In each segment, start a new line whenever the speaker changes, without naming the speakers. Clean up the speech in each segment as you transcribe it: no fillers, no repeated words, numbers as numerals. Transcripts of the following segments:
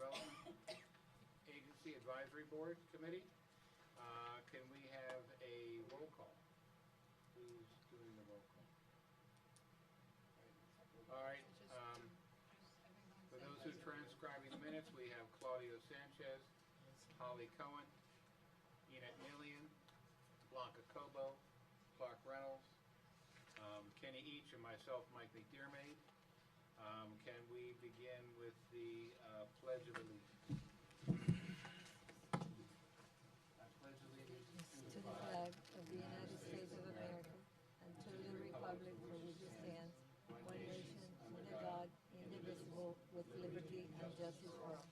Redevelopment Agency Advisory Board Committee. Can we have a roll call? Who's doing the roll call? All right. For those who are transcribing the minutes, we have Claudio Sanchez, Holly Cohen, Enid Millian, Blanca Cobo, Clark Reynolds, Kenny Each, and myself, Mike McDermott. Can we begin with the Pledge of Allegiance? I pledge allegiance
To the flag of the United States of America and to the republic for which it stands, one nation, under God, indivisible, with liberty and justice for all.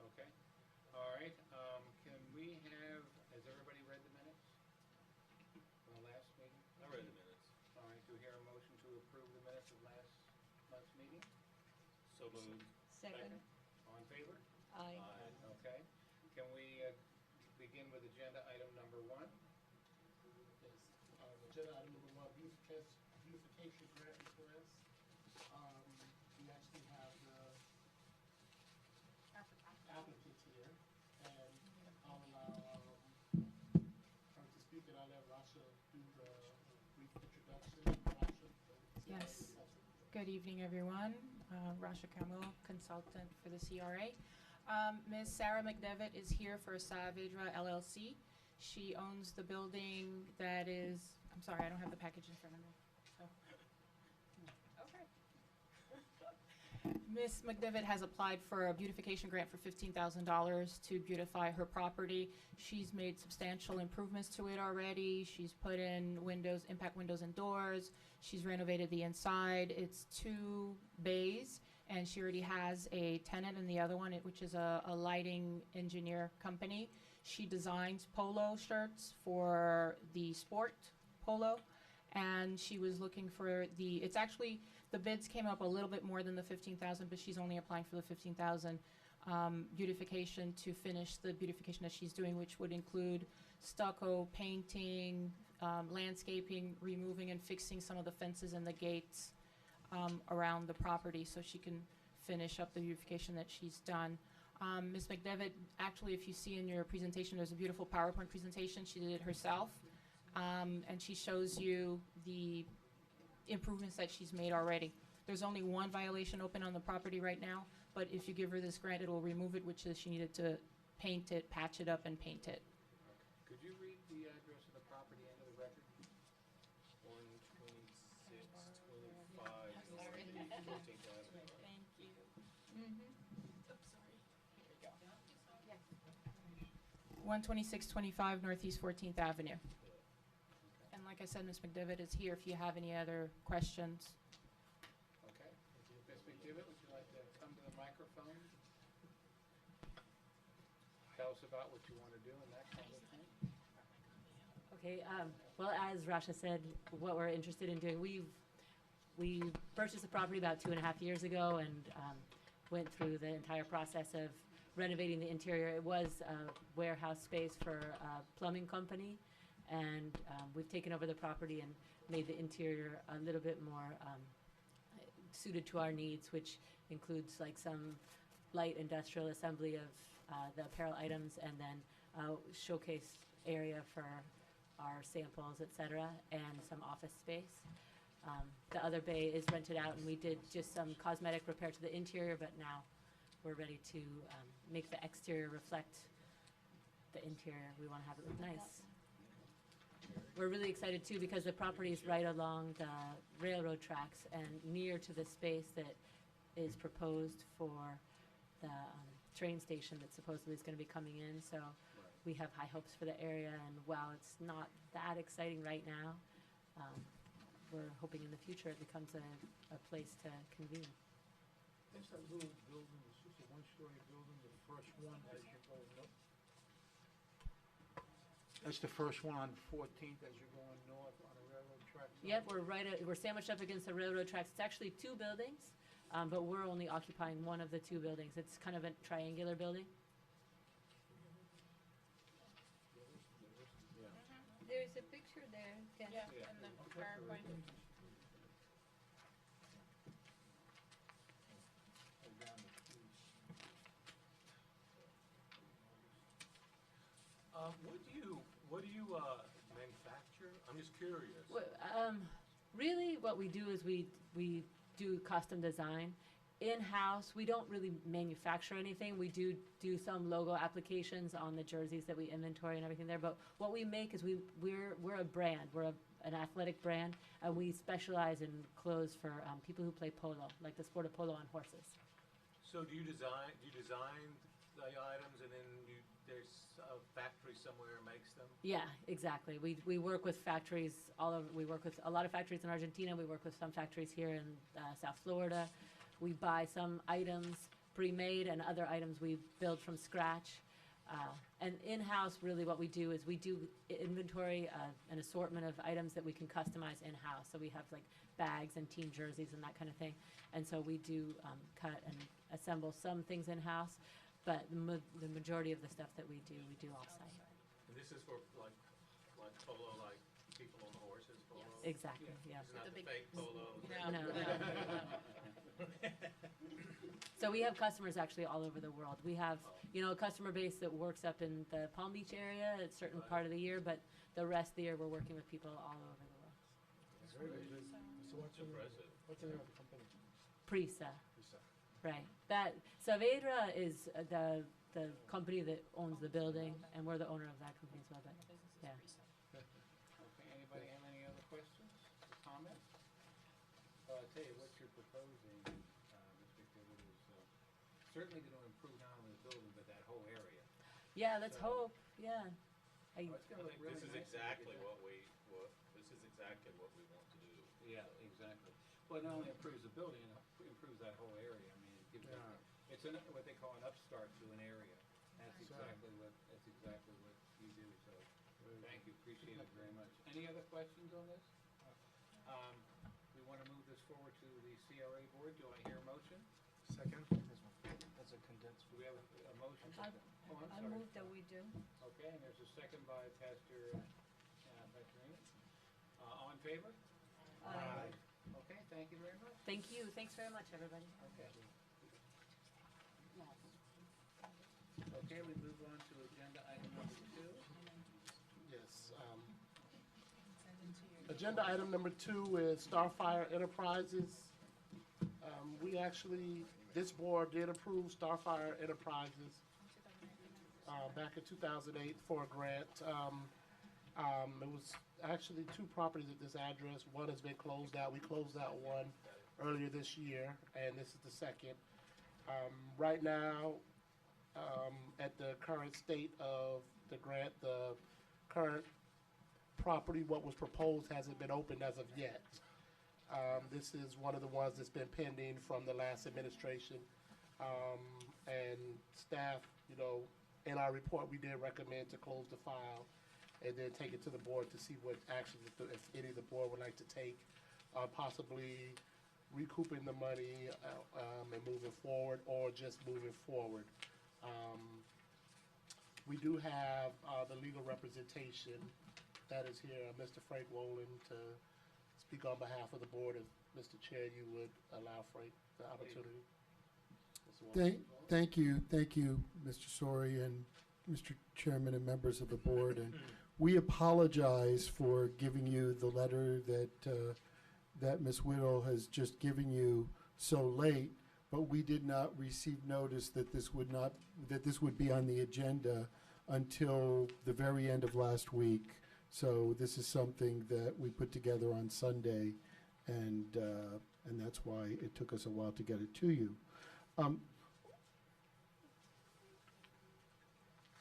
Okay. All right. Can we have, has everybody read the minutes from the last meeting?
I read the minutes.
All right. Do we hear a motion to approve the minutes of last month's meeting?
So moved.
Second.
All in favor?
Aye.
Okay. Can we begin with agenda item number 1?
Yes, agenda item number 1, beautification grant request. We actually have the applicants here, and I'll allow her to speak, and I'll let Rasha do the brief introduction. Rasha,
Yes. Good evening, everyone. Rasha Kamil, consultant for the CRA. Ms. Sarah McDevitt is here for Saavedra LLC. She owns the building that is, I'm sorry, I don't have the package in front of me. So. Okay. Ms. McDevitt has applied for a beautification grant for $15,000 to beautify her property. She's made substantial improvements to it already. She's put in windows, impact windows and doors. She's renovated the inside. It's 2 bays, and she already has a tenant in the other one, which is a lighting engineer company. She designs polo shirts for the sport polo, and she was looking for it's actually, the bids came up a little bit more than the $15,000, but she's only applying for the $15,000 beautification to finish the beautification that she's doing, which would include stucco, painting, landscaping, removing and fixing some of the fences and the gates around the property so she can finish up the beautification that she's done. Ms. McDevitt, actually, if you see in your presentation, there's a beautiful PowerPoint presentation. She did it herself, and she shows you the improvements that she's made already. There's only 1 violation open on the property right now, but if you give her this grant, it will remove it, which is she needed to paint it, patch it up, and paint it.
Could you read the address of the property into the record?
12625 14th Avenue.
Thank you. Oops, sorry. Here we go. Yes. 12625 Northeast 14th Avenue. And like I said, Ms. McDevitt is here if you have any other questions.
Okay. Ms. McDevitt, would you like to come to the microphone? Tell us about what you want to do and that kind of thing.
Okay, well, as Rasha said, what we're interested in doing, we purchased the property about 2.5 years ago and went through the entire process of renovating the interior. It was a warehouse space for a plumbing company, and we've taken over the property and made the interior a little bit more suited to our needs, which includes like some light industrial assembly of the apparel items, and then a showcase area for our samples, etc., and some office space. The other bay is rented out, and we did just some cosmetic repair to the interior, but now we're ready to make the exterior reflect the interior. We want to have it look nice. We're really excited too because the property is right along the railroad tracks and near to the space that is proposed for the train station that supposedly is going to be coming in. So we have high hopes for the area, and while it's not that exciting right now, we're hoping in the future it becomes a place to convene.
What's that little building, it's just a 1-story building, the first one as you're going up? That's the first one on 14th as you're going north on the railroad track?
Yep, we're sandwiched up against the railroad tracks. It's actually 2 buildings, but we're only occupying one of the 2 buildings. It's kind of a triangular building.
There's a picture there, Ken.
Yeah, in the PowerPoint.
What do you manufacture? I'm just curious.
Really, what we do is we do custom design. In-house, we don't really manufacture anything. We do some logo applications on the jerseys that we inventory and everything there. But what we make is we're a brand. We're an athletic brand, and we specialize in clothes for people who play polo, like the sport of polo on horses.
So do you design the items and then there's a factory somewhere makes them?
Yeah, exactly. We work with factories all over. We work with a lot of factories in Argentina. We work with some factories here in South Florida. We buy some items pre-made and other items we build from scratch. And in-house, really what we do is we do inventory, an assortment of items that we can customize in-house. So we have like bags and team jerseys and that kind of thing. And so we do cut and assemble some things in-house, but the majority of the stuff that we do off-site.
And this is for like polo, like people on horses polo?
Exactly, yeah.
It's not
The
the
big-
fake polo?
No. So we have customers actually all over the world. We have, a customer base that works up in the Palm Beach area at a certain part of the year, but the rest of the year, we're working with people all over the world.
Very good. So
It's impressive.
what's the name of the company?
Prisa,
Lisa.
right. That, Saavedra is the company that owns the building, and we're the owner of that company as well, but, yeah.
Okay, anybody have any other questions, comments? I tell you, what you're proposing, Mr. Kivett, is certainly going to improve not only the building, but that whole area.
Yeah, let's
So-
hope, yeah.
Oh, it's
I
going to look
think
really
this is
nice.
exactly what this is exactly what we want to do.
Yeah, exactly. Well, it not only improves the building, it improves that whole area. I mean, it gives it, it's what they call an upstart to an area. That's exactly what you do, so thank you, appreciate it very much. Any other questions on this? We want to move this forward to the CRA board. Do I hear a motion?
Second? That's a condensed.
Do we have a motion?
I
Oh, I'm
I
sorry.
move that we do.
Okay, and there's a second by Pastor Ennis. All in favor?
Aye.
Okay, thank you very much.
Thank you, thanks very much, everybody.
Okay. Okay, we move on to agenda item number 2.
Yes. Agenda item number 2 is Starfire Enterprises. We actually, this board did approve Starfire Enterprises back in 2008 for a grant. It was actually 2 properties at this address. One has been closed out. We closed out one earlier this year, and this is the second. Right now, at the current state of the grant, the current property, what was proposed, hasn't been opened as of yet. This is one of the ones that's been pending from the last administration. And staff, in our report, we did recommend to close the file and then take it to the board to see what actions, if any of the board would like to take, possibly recouping the money and moving forward, or just moving forward. We do have the legal representation that is here, Mr. Frank Wolin, to speak on behalf of the board. If, Mr. Chair, you would allow Frank the opportunity.
Thank you, Mr. Sori and Mr. Chairman and members of the board. And we apologize for giving you the letter that Ms. Whittle has just given you so late, but we did not receive notice that this would be on the agenda until the very end of last week. So this is something that we put together on Sunday, and that's why it took us a while to get it to you.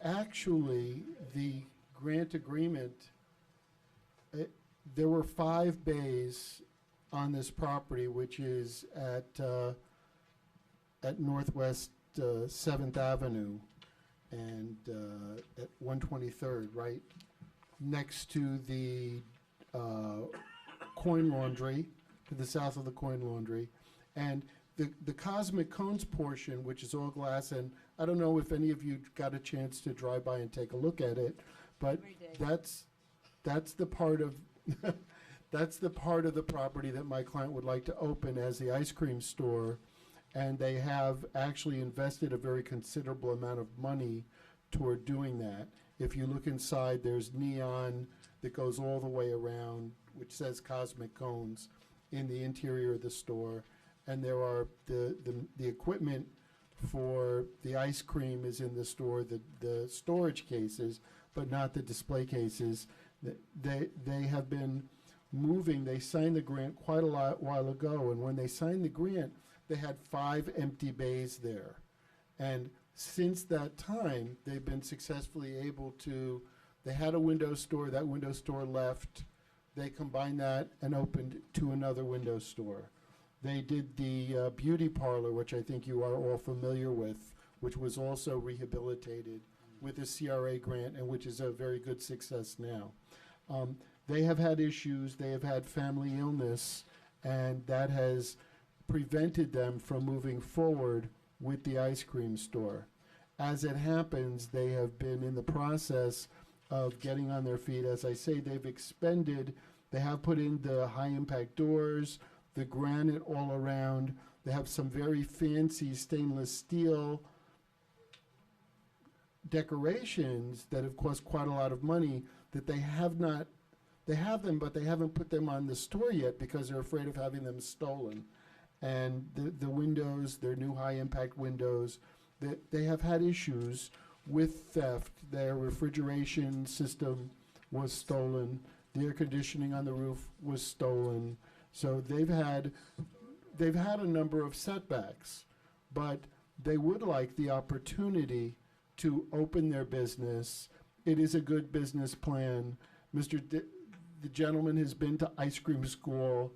Actually, the grant agreement, there were 5 bays on this property, which is at Northwest 7th Avenue and at 123rd, right next to the coin laundry, to the south of the coin laundry. And the Cosmic Cones portion, which is all glass, and I don't know if any of you got a chance to drive by and take a look at it, but
Every day.
that's, that's the part of, that's the part of the property that my client would like to open as the ice cream store. And they have actually invested a very considerable amount of money toward doing that. If you look inside, there's neon that goes all the way around, which says Cosmic Cones in the interior of the store. And there are the equipment for the ice cream is in the store, the storage cases, but not the display cases. They have been moving. They signed the grant quite a while ago, and when they signed the grant, they had 5 empty bays there. And since that time, they've been successfully able to, they had a window store, that window store left. They combined that and opened to another window store. They did the beauty parlor, which I think you are all familiar with, which was also rehabilitated with a CRA grant, and which is a very good success now. They have had issues, they have had family illness, and that has prevented them from moving forward with the ice cream store. As it happens, they have been in the process of getting on their feet. As I say, they've expended, they have put in the high-impact doors, the granite all around. They have some very fancy stainless steel decorations that have cost quite a lot of money that they have not, they have them, but they haven't put them on the store yet because they're afraid of having them stolen. And the windows, their new high-impact windows, they have had issues with theft. Their refrigeration system was stolen. The air conditioning on the roof was stolen. So they've had a number of setbacks, but they would like the opportunity to open their business. It is a good business plan. The gentleman has been to ice cream school.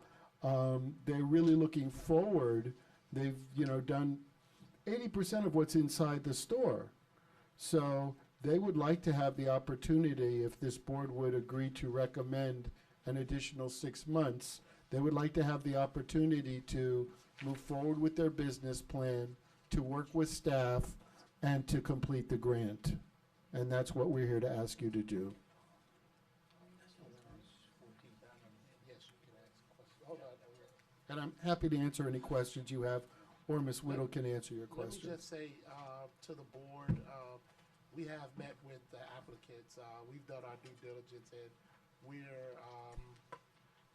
They're really looking forward. They've, done 80% of what's inside the store. So they would like to have the opportunity, if this board would agree to recommend an additional 6 months, they would like to have the opportunity to move forward with their business plan, to work with staff, and to complete the grant. And that's what we're here to ask you to do. And I'm happy to answer any questions you have, or Ms. Whittle can answer your
Let me
questions.
just say to the board, we have met with the applicants. We've done our due diligence, and we're,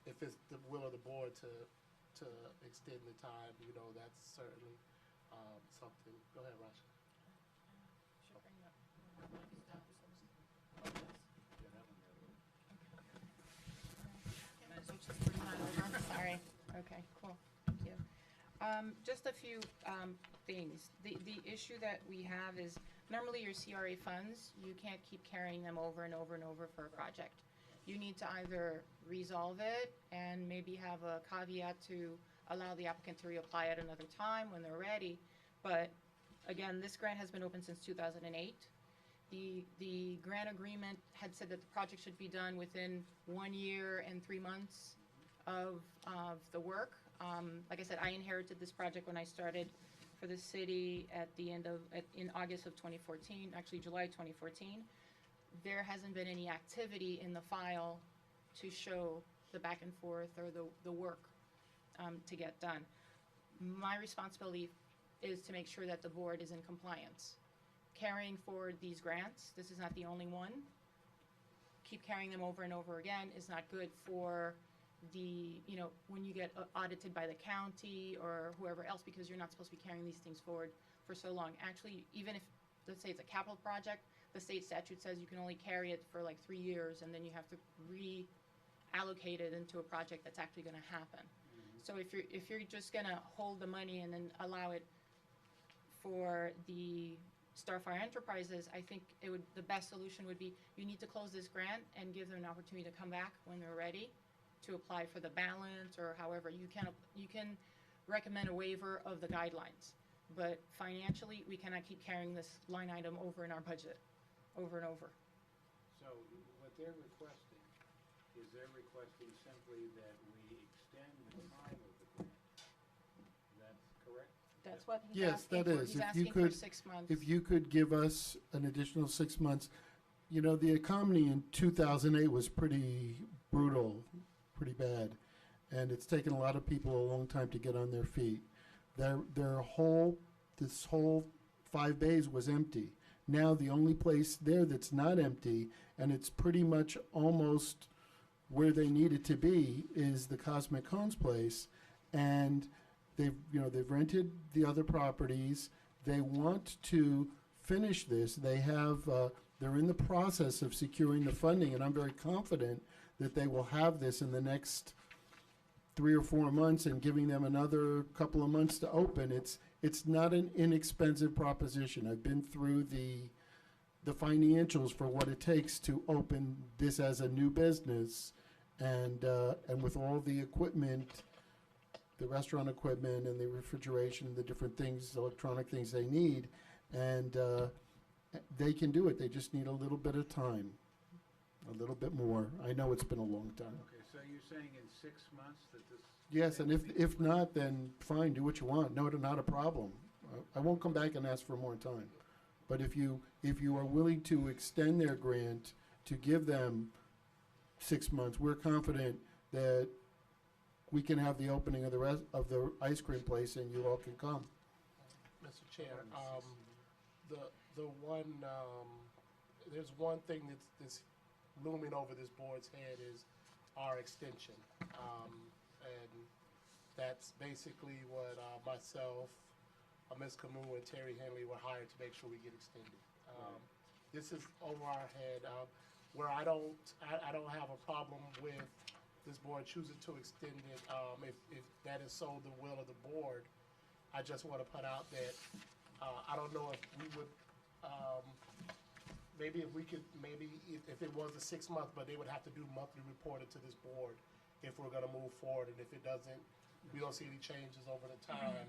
if it's the will of the board to extend the time, that's certainly something. Go ahead, Rasha.
Sorry. Okay, cool. Thank you. Just a few things. The issue that we have is normally your CRA funds, you can't keep carrying them over and over and over for a project. You need to either resolve it and maybe have a caveat to allow the applicant to reapply at another time when they're ready. But again, this grant has been open since 2008. The grant agreement had said that the project should be done within 1 year and 3 months of the work. Like I said, I inherited this project when I started for the city in August of 2014, actually July 2014. There hasn't been any activity in the file to show the back and forth or the work to get done. My responsibility is to make sure that the board is in compliance. Carrying forward these grants, this is not the only one. Keep carrying them over and over again is not good for when you get audited by the county or whoever else, because you're not supposed to be carrying these things forward for so long. Actually, even if, let's say it's a capital project, the state statute says you can only carry it for like 3 years, and then you have to reallocate it into a project that's actually going to happen. So if you're just going to hold the money and then allow it for the Starfire Enterprises, I think the best solution would be you need to close this grant and give them an opportunity to come back when they're ready to apply for the balance, or however you can recommend a waiver of the guidelines. But financially, we cannot keep carrying this line item over in our budget, over and over.
So what they're requesting is they're requesting simply that we extend the time of the grant. That's correct?
That's what he's
Yes,
asking
that
for.
is.
He's
If you
asking for
could-
6 months.
If you could give us an additional 6 months, You know, the economy in 2008 was pretty brutal, pretty bad, and it's taken a lot of people a long time to get on their feet. This whole 5 bays was empty. Now the only place there that's not empty, and it's pretty much almost where they need it to be, is the Cosmic Cones place, and they've rented the other properties. They want to finish this. They have. They're in the process of securing the funding, and I'm very confident that they will have this in the next 3 or 4 months, and giving them another couple of months to open. It's not an inexpensive proposition. I've been through the financials for what it takes to open this as a new business, and with all the equipment, the restaurant equipment and the refrigeration, the different things, electronic things they need, and they can do it. They just need a little bit of time, a little bit more. I know it's been a long time.
Okay, so you're saying in 6 months that this?
Yes, and if not, then fine, do what you want. No, not a problem. I won't come back and ask for more time. But if you are willing to extend their grant to give them 6 months, we're confident that we can have the opening of the rest of the ice cream place, and you all can come.
Mr. Chair, there's one thing that's looming over this board's head is our extension. And that's basically what myself, Ms. Camus, and Terry Henley were hired to make sure we get extended. This is over our head, where I don't have a problem with this board choosing to extend it, if that is so the will of the board. I just want to put out that I don't know if we would, maybe if we could, if it was a 6 month, but they would have to do monthly reporting to this board if we're going to move forward. And if it doesn't, we don't see any changes over the time,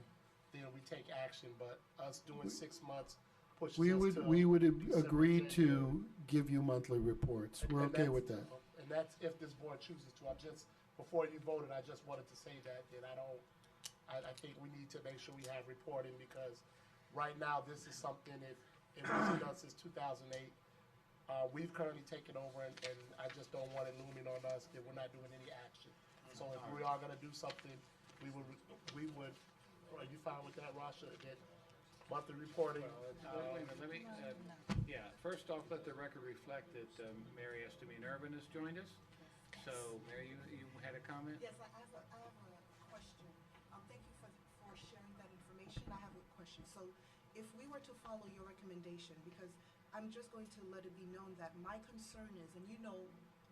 then we take action. But us doing 6 months pushes us to
We would
December,
agree to
January.
give you monthly reports. We're
And
okay
that's-
with that.
And that's if this board chooses to. Before you voted, I just wanted to say that I think we need to make sure we have reporting, because right now, this is something, if it wasn't done since 2008, we've currently taken over, and I just don't want it looming on us that we're not doing any action. So if we are gonna do something, we would, are you fine with that, Rasha, that monthly reporting?
Wait a minute, let me, first off, let the record reflect that Mary Estamine Urban has joined us. So, Mary, you had a comment?
Yes, I have a question. Thank you for sharing that information. I have a question. So if we were to follow your recommendation, because I'm just going to let it be known that my concern is, and you know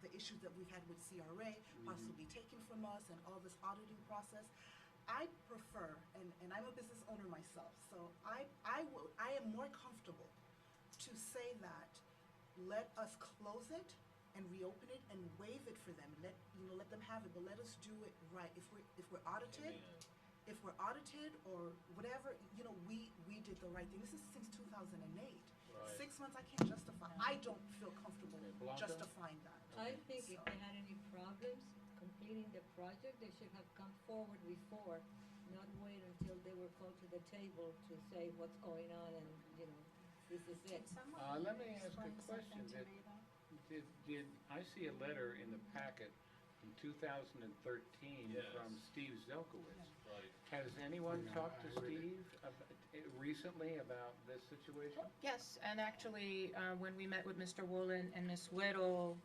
the issues that we've had with CRA, possibly taken from us, and all this auditing process, I prefer, and I'm a business owner myself, so I am more comfortable to say that let us close it and reopen it and waive it for them. Let them have it, but let us do it right. If we're audited, or whatever, we did the right thing. This is since 2008.
Right.
6 months I can't justify. I don't feel comfortable
Blanca?
justifying that.
I think if they had any problems completing the project, they should have come forward before, not wait until they were called to the table to say what's going on and, this is it.
Let me ask a question. Did I see a letter in the packet from 2013
Yes.
from Steve Zelkowitz?
Right.
Has anyone talked to Steve recently about this situation?
Yes, and actually, when we met with Mr. Woolen and Ms. Whittle,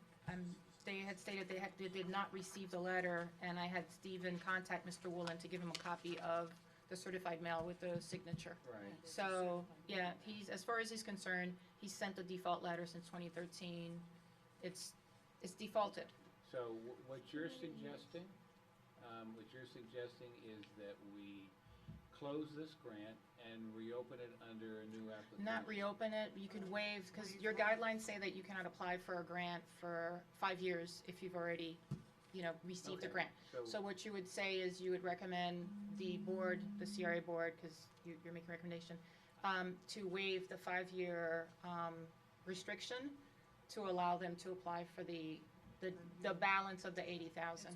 they had stated they did not receive the letter, and I had Stephen contact Mr. Woolen to give him a copy of the certified mail with the signature.
Right.
So, yeah, as far as he's concerned, he sent the default letter since 2013. It's defaulted.
So what you're suggesting is that we close this grant and reopen it under a new application?
Not reopen it, you could waive, because your guidelines say that you cannot apply for a grant for 5 years if you've already, received a
Okay,
grant. So what you would say is you would recommend the board, the CRA board, because you're making a recommendation, to waive the 5-year restriction to allow them to apply for the balance of the 80,000.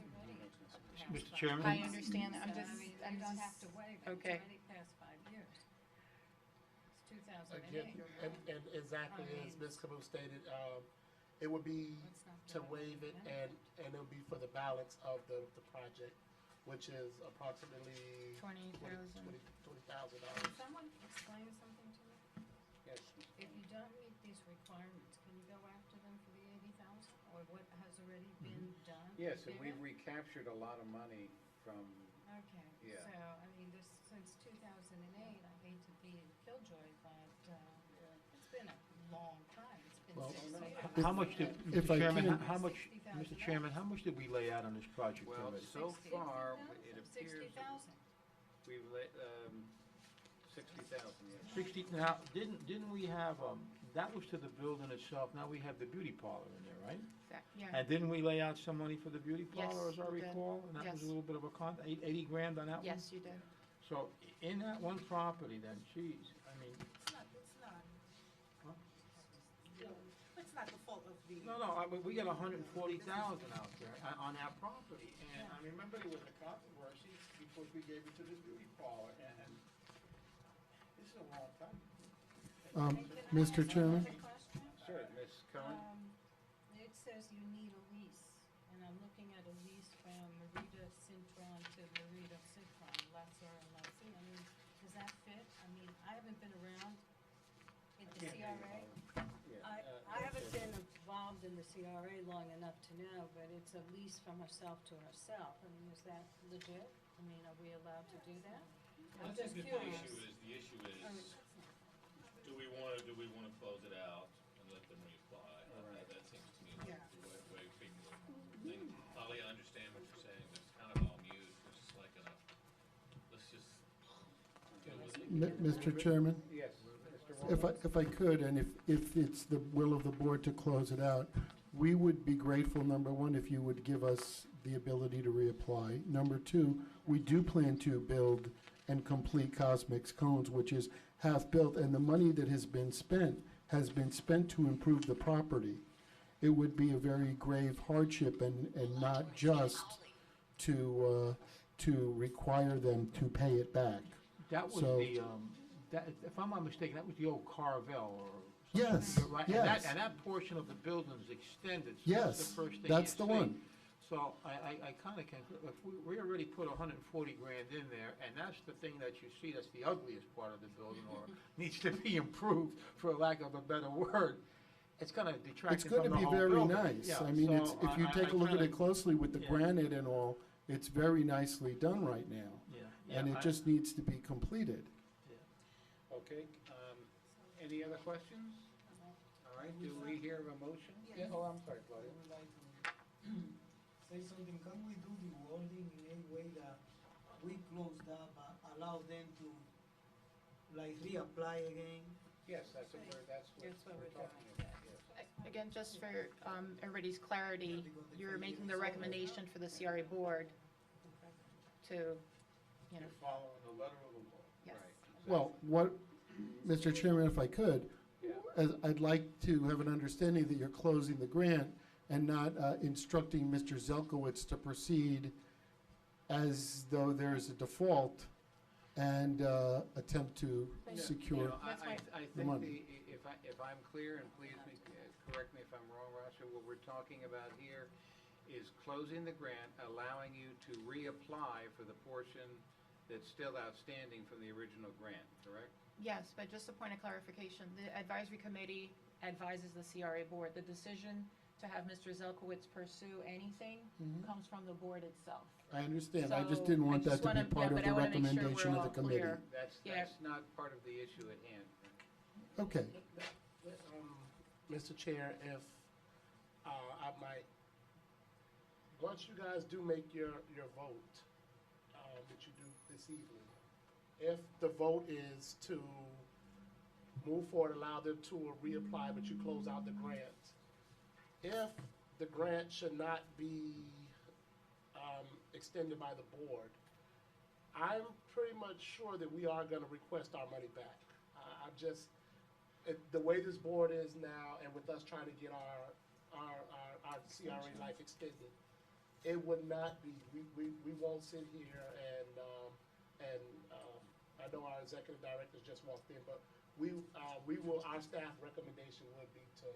Mr. Chairman?
I understand that, I'm
You
just,
don't have to wait. It's
okay.
already past 5 years.
Again, and exactly as Ms. Camus stated, it would be to waive it, and it would be for the balance of the project, which is approximately
$20,000.
$20,000.
Someone explain something to me?
Yes.
If you don't meet these requirements, can you go after them for the 80,000? Or what has already been done?
Yes, and we've
given?
recaptured a lot of money from,
Okay,
Yeah.
so, I mean, this, since 2008, I hate to be a killjoy, but, it's been a long time. It's been
Well,
6
no,
years.
How much did,
If I
Mr. Chairman,
can-
how much,
$60,000.
Mr. Chairman, how much did we lay out on this project
well,
already?
so far, it
60,000.
appears
60,000.
we've let, 60,000, yes.
60, now, didn't we have, that was to the building itself, now we have the beauty parlor in there, right?
Yeah.
And didn't we lay out some money for the beauty
Yes,
parlor, as I
you did.
recall? And that was a
Yes.
little bit of a 80 grand on that one?
Yes, you did.
So, in that one property then, geez, I mean,
It's not,
Huh?
it's not the fault of the.
no, I mean, we got 140,000 out there on that property. And I remember there was a controversy because we gave it to this beauty parlor, and this is a long time.
And can I
Mr.
ask
Chairman?
another question?
Sure, Ms. Cohen?
It says you need a lease, and I'm looking at a lease from Merida Cintron to Merida Cintron, lessor and lessee. I mean, does that fit? I mean, I haven't been around in the CRA. I haven't been involved in the CRA long enough to know, but it's a lease from herself to herself. I mean, is that legit? I mean, are we allowed to do that? I'm just curious.
The issue
I mean,
is, do we wanna close it out and let them reapply? That seems to me like
Yeah.
the way people think. Holly, I understand what you're saying, but it's kind of all mute, it's just like, let's just deal with it.
Mr. Chairman?
Yes, Mr. Walker?
If I could, and if it's the will of the board to close it out, we would be grateful, number one, if you would give us the ability to reapply. Number two, we do plan to build and complete Cosmix Cones, which is half-built, and the money that has been spent to improve the property. It would be a very grave hardship and not just to require them to pay it back.
That was
So-
if I'm not mistaken, that was the old Carvel or something.
Yes,
Right,
yes.
And that portion of the building is extended, so
Yes,
that's the first thing
that's
you
the
see.
one.
So I kind of can, if we already put 140 grand in there, and that's the thing that you see, that's the ugliest part of the building, or needs to be improved, for lack of a better word, it's going to detract
It's
from
going
the
to be
whole
very
building.
nice.
Yeah,
I mean, it's,
so
if you
I
take a look at
kinda-
it closely with the
yeah.
granite and all, it's very nicely done right now.
Yeah,
And
yeah,
it just needs to be completed.
Okay, any other questions? All right, do we hear a motion?
Yes.
Oh, I'm sorry, Claudia.
I would like to say something. Can we do the wording in a way that we close that, but allow them to like reapply again?
Yes, that's what
That's what
we're
we're
talking
doing,
about, yes.
Again, just for everybody's clarity, you're making the recommendation for the CRA board to, you know,
Following the letter of the law.
yes.
Right.
Well, what, Mr. Chairman, if I could, I'd like to have an understanding that you're closing the grant and not instructing Mr. Zelkowitz to proceed as though there is a default and attempt to
No,
secure.
you know,
That's
I
the
think
money.
if I'm clear, and please correct me if I'm wrong, Rasha, what we're talking about here is closing the grant, allowing you to reapply for the portion that's still outstanding from the original grant, correct?
Yes, but just a point of clarification, the advisory committee advises the CRA board. The decision to have Mr. Zelkowitz pursue anything
Mhm.
comes from the board itself.
I understand. I just
So,
didn't want
I just
that to be
wanna-
part
yeah,
of
but I
the
wanna make sure we're
recommendation of the
all
committee.
clear.
That's
Yeah.
not part of the issue at hand.
Okay.
Mr. Chair, if I might, once you guys do make your vote, that you do this evening, if the vote is to move forward, allow them to reapply, but you close out the grant, if the grant should not be extended by the board, I'm pretty much sure that we are gonna request our money back. I'm just, the way this board is now, and with us trying to get our CRA life extended, it would not be, we won't sit here and I know our executive director's just walked in, but our staff recommendation would be to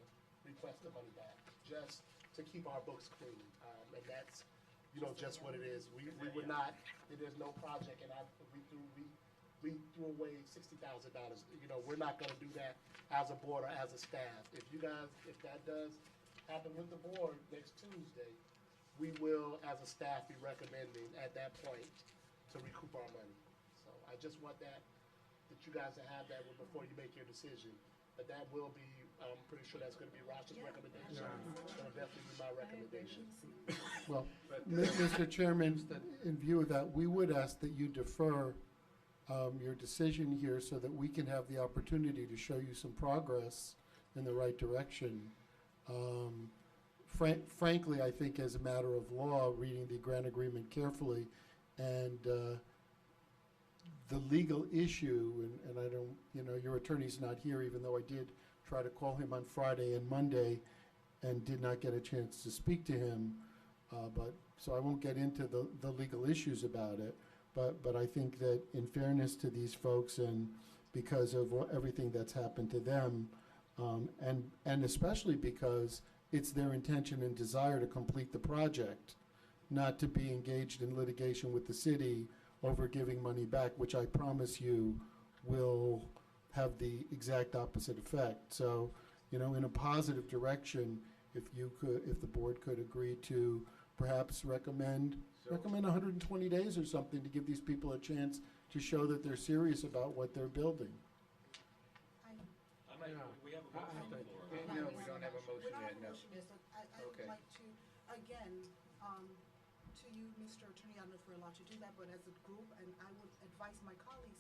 request the money back, just to keep our books clean. And that's, just what it is. We would not, there's no project, and we threw away $60,000. We're not gonna do that as a board or as a staff. If that does happen with the board next Tuesday, we will, as a staff, be recommending at that point to recoup our money. So I just want that you guys to have that before you make your decision. But that will be, I'm pretty sure that's gonna be Roch's recommendation. That'll definitely be my recommendation.
Well, Mr. Chairman, in view of that, we would ask that you defer your decision here so that we can have the opportunity to show you some progress in the right direction. Frankly, I think as a matter of law, reading the grant agreement carefully, and the legal issue, and I don't, your attorney's not here, even though I did try to call him on Friday and Monday and did not get a chance to speak to him. So I won't get into the legal issues about it. But I think that in fairness to these folks, and because of everything that's happened to them, and especially because it's their intention and desire to complete the project, not to be engaged in litigation with the city over giving money back, which I promise you will have the exact opposite effect. So, in a positive direction, if the board could agree to perhaps recommend 120 days or something to give these people a chance to show that they're serious about what they're building.
We have a motion on the floor.
No, we don't have a motion
We don't
yet,
have a
no.
motion yet, so I would
Okay.
like to, again, to you, Mr. Attorney, I don't know if we're allowed to do that, but as a group, and I would advise my colleagues,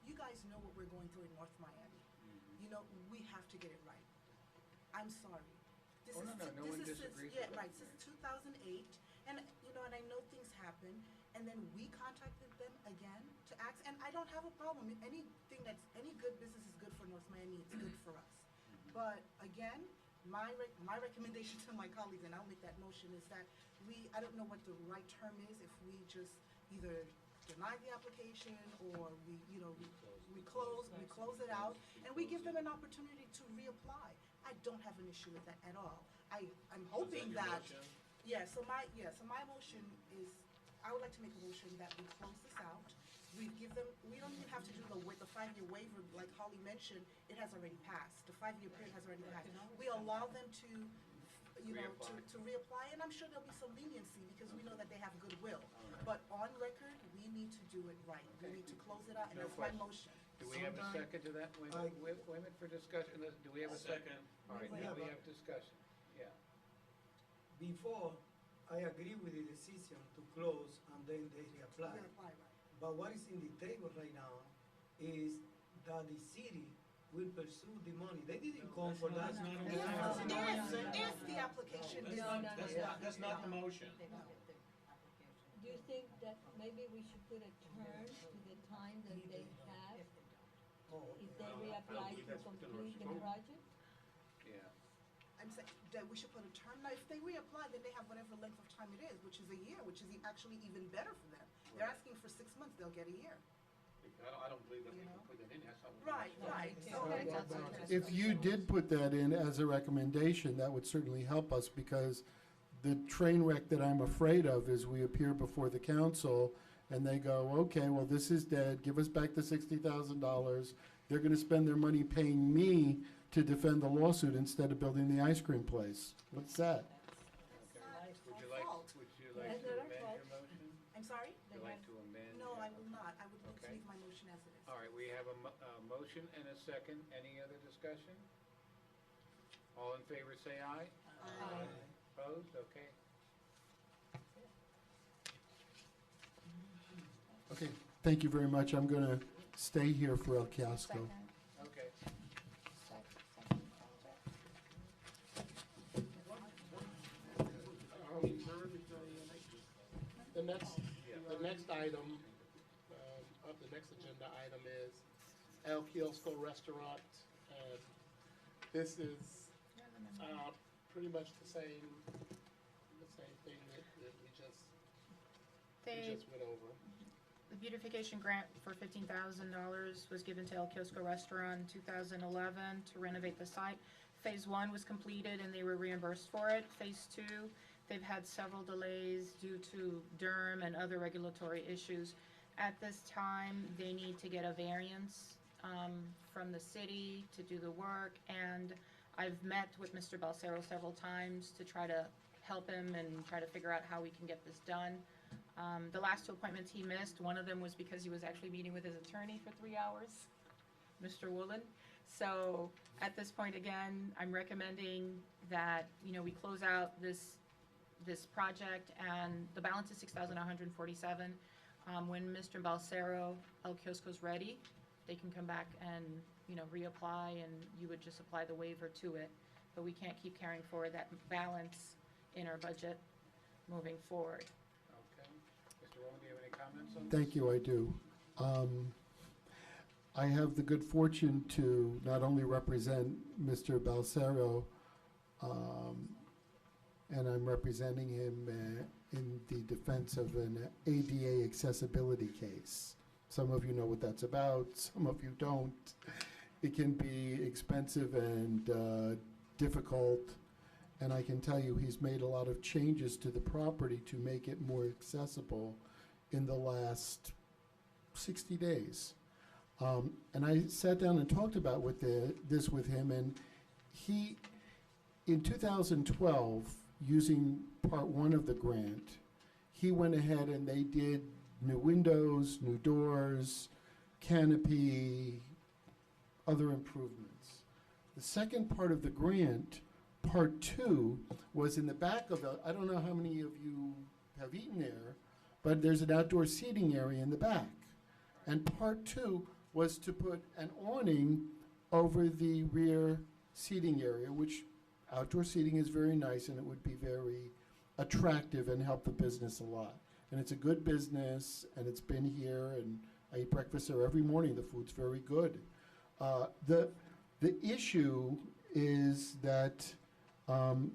you guys know what we're going through in North Miami. We have to get it right. I'm sorry.
Oh, no one disagrees with that.
Right, since 2008, and, and I know things happen, and then we contacted them again to ask, and I don't have a problem. Any good business is good for North Miami, it's good for us. But again, my recommendation to my colleagues, and I'll make that motion, is that I don't know what the right term is, if we just either deny the application or we close it out, and we give them an opportunity to reapply. I don't have an issue with that at all. I'm hoping
your
that.
motion?
Yeah, so my motion is, I would like to make a motion that we close this out. We don't even have to do the 5-year waiver, like Holly mentioned, it has already passed. The 5-year period has already passed. We allow them to,
Reapply.
to reapply, and I'm sure there'll be some leniency because we know that they have goodwill. But on record, we need to do it right. We need to close it out, and
No
that's my
question.
motion.
Do we have a second to that? Wait a minute for discussion. Do we have a second? All right, now we have discussion. Yeah.
Before, I agree with the decision to close and then they reapply.
Reapply, right.
But what is in the table right now is that the city will pursue the money. They didn't come for that.
That's not a
That's
motion.
If the application is.
That's not the motion.
Do you think that maybe we should put a term to the time that they have
Oh,
if they reapply to complete the project?
Yeah.
I'm saying that we should put a term. Now, if they reapply, then they have whatever length of time it is, which is a year, which is actually even better for them. They're asking for 6 months, they'll get a year.
I don't believe that we can put that in. That's not what.
Right.
If you did put that in as a recommendation, that would certainly help us, because the train wreck that I'm afraid of is we appear before the council and they go, okay, well, this is dead, give us back the $60,000. They're gonna spend their money paying me to defend the lawsuit instead of building the ice cream place. What's that?
Would you like to amend your motion?
I'm sorry?
Would you like to amend?
No, I will not. I would like to
Okay.
leave my motion as it is.
All right, we have a motion and a second. Any other discussion? All in favor, say aye.
Aye.
Opposed? Okay.
Okay, thank you very much. I'm gonna stay here for El Kiosco.
Okay.
The next item, the next agenda item is El Kiosco Restaurant. And this is pretty much the same thing that we just went over.
The beautification grant for $15,000 was given to El Kiosco Restaurant in 2011 to renovate the site. Phase 1 was completed and they were reimbursed for it. Phase 2, they've had several delays due to DERM and other regulatory issues. At this time, they need to get a variance from the city to do the work, and I've met with Mr. Balsero several times to try to help him and try to figure out how we can get this done. The last 2 appointments he missed, one of them was because he was actually meeting with his attorney for 3 hours, Mr. Woolen. So at this point, again, I'm recommending that, you know, we close out this project, and the balance is $6,147. When Mr. Balsero, El Kiosco's ready, they can come back and, you know, reapply, and you would just apply the waiver to it. But we can't keep carrying forward that balance in our budget moving forward.
Okay. Mr. Rowland, do you have any comments on this?
Thank you, I do. I have the good fortune to not only represent Mr. Balsero, and I'm representing him in the defense of an ADA accessibility case. Some of you know what that's about, some of you don't. It can be expensive and difficult, and I can tell you he's made a lot of changes to the property to make it more accessible in the last 60 days. And I sat down and talked about this with him, and he, in 2012, using part 1 of the grant, he went ahead and they did new windows, new doors, canopy, other improvements. The second part of the grant, part 2, was in the back of the, I don't know how many of you have eaten there, but there's an outdoor seating area in the back. And part 2 was to put an awning over the rear seating area, which outdoor seating is very nice, and it would be very attractive and help the business a lot. And it's a good business, and it's been here, and I eat breakfast there every morning. The food's very good. The issue is that the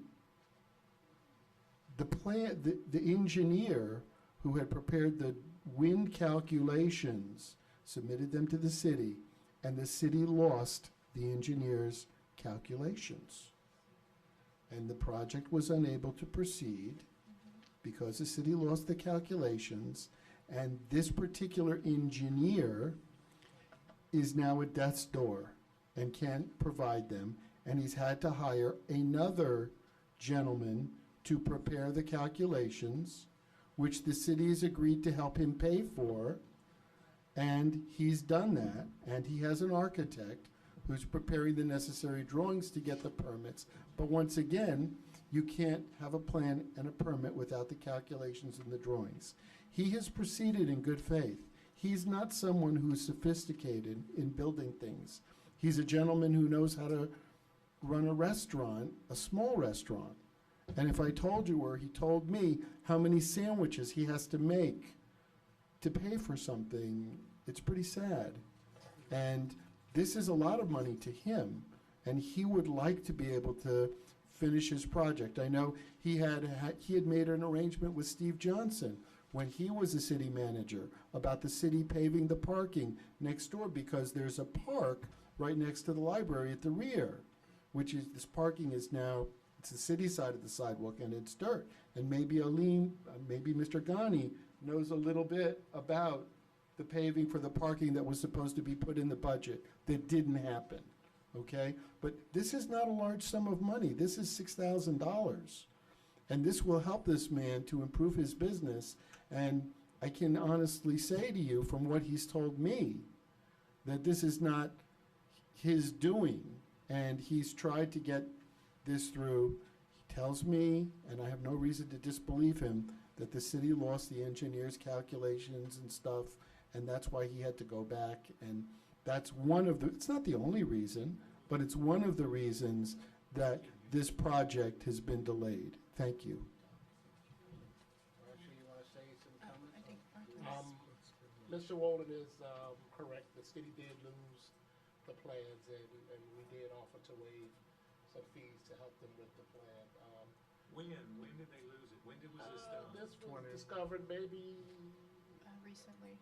engineer who had prepared the wind calculations submitted them to the city, and the city lost the engineer's calculations. And the project was unable to proceed because the city lost the calculations, and this particular engineer is now at death's door and can't provide them, and he's had to hire another gentleman to prepare the calculations, which the city has agreed to help him pay for, and he's done that, and he has an architect who's preparing the necessary drawings to get the permits. But once again, you can't have a plan and a permit without the calculations and the drawings. He has proceeded in good faith. He's not someone who's sophisticated in building things. He's a gentleman who knows how to run a restaurant, a small restaurant. And if I told you, or he told me how many sandwiches he has to make to pay for something, it's pretty sad. And this is a lot of money to him, and he would like to be able to finish his project. I know he had made an arrangement with Steve Johnson when he was a city manager about the city paving the parking next door, because there's a park right next to the library at the rear, which is, this parking is now, it's the city side of the sidewalk, and it's dirt. And maybe maybe Mr. Ghani knows a little bit about the paving for the parking that was supposed to be put in the budget that didn't happen, okay? But this is not a large sum of money. This is $6,000. And this will help this man to improve his business. And I can honestly say to you, from what he's told me, that this is not his doing. And he's tried to get this through. He tells me, and I have no reason to disbelieve him, that the city lost the engineer's calculations and stuff, and that's why he had to go back. And that's one of the, it's not the only reason, but it's one of the reasons that this project has been delayed. Thank you.
Marcia, you want to say some comments?
Mr. Walden is correct. The city did lose the plans, and we did offer to waive some fees to help them with the plan.
When did they lose it? When was this done?
This was discovered maybe
Recently.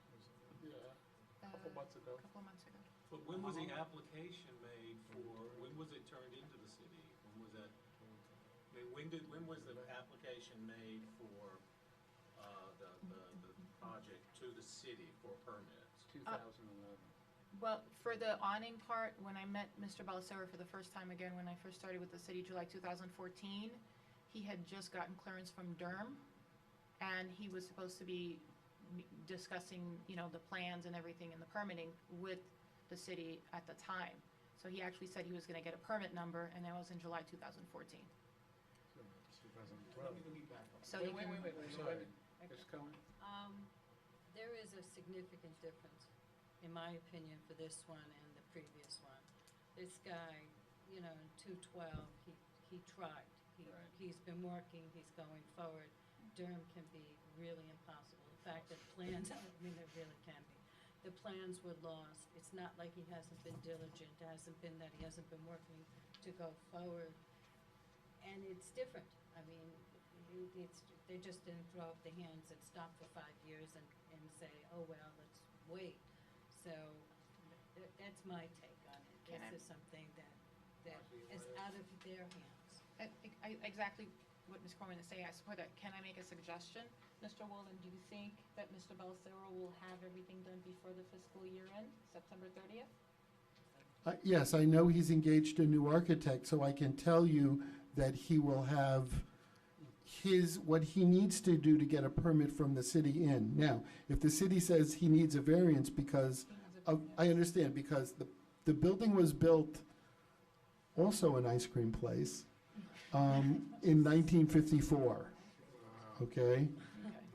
Yeah, a couple months ago.
A couple of months ago.
But when was the application made for, when was it turned into the city? When was that, I mean, when was the application made for, the project to the city for permits?
2011.
Well, for the awning part, when I met Mr. Balsera for the first time again, when I first started with the city, July 2014, he had just gotten clearance from Durham, and he was supposed to be discussing, the plans and everything and the permitting with the city at the time. So he actually said he was gonna get a permit number, and that was in July 2014. So you can.
Wait, sorry. Ms. Cohen?
There is a significant difference, in my opinion, for this one and the previous one. This guy, in 212, he tried.
Right.
He's been working, he's going forward. Durham can be really impossible. In fact, the plans, I mean, they really can be. The plans were lost. It's not like he hasn't been diligent. It hasn't been that he hasn't been working to go forward. And it's different. I mean, they just didn't throw up the hands and stop for 5 years and say, oh, well, let's wait. So that's my take on it.
Can I-
This is something that is out of their hands.
Exactly what Ms. Corwin is saying, I support that. Can I make a suggestion? Mr. Wolin, do you think that Mr. Balsero will have everything done before the fiscal year end, September 30th?
Yes, I know he's engaged a new architect, so I can tell you that he will have what he needs to do to get a permit from the city in. Now, if the city says he needs a variance because, I understand, because the building was built, also an ice cream place, in 1954, okay?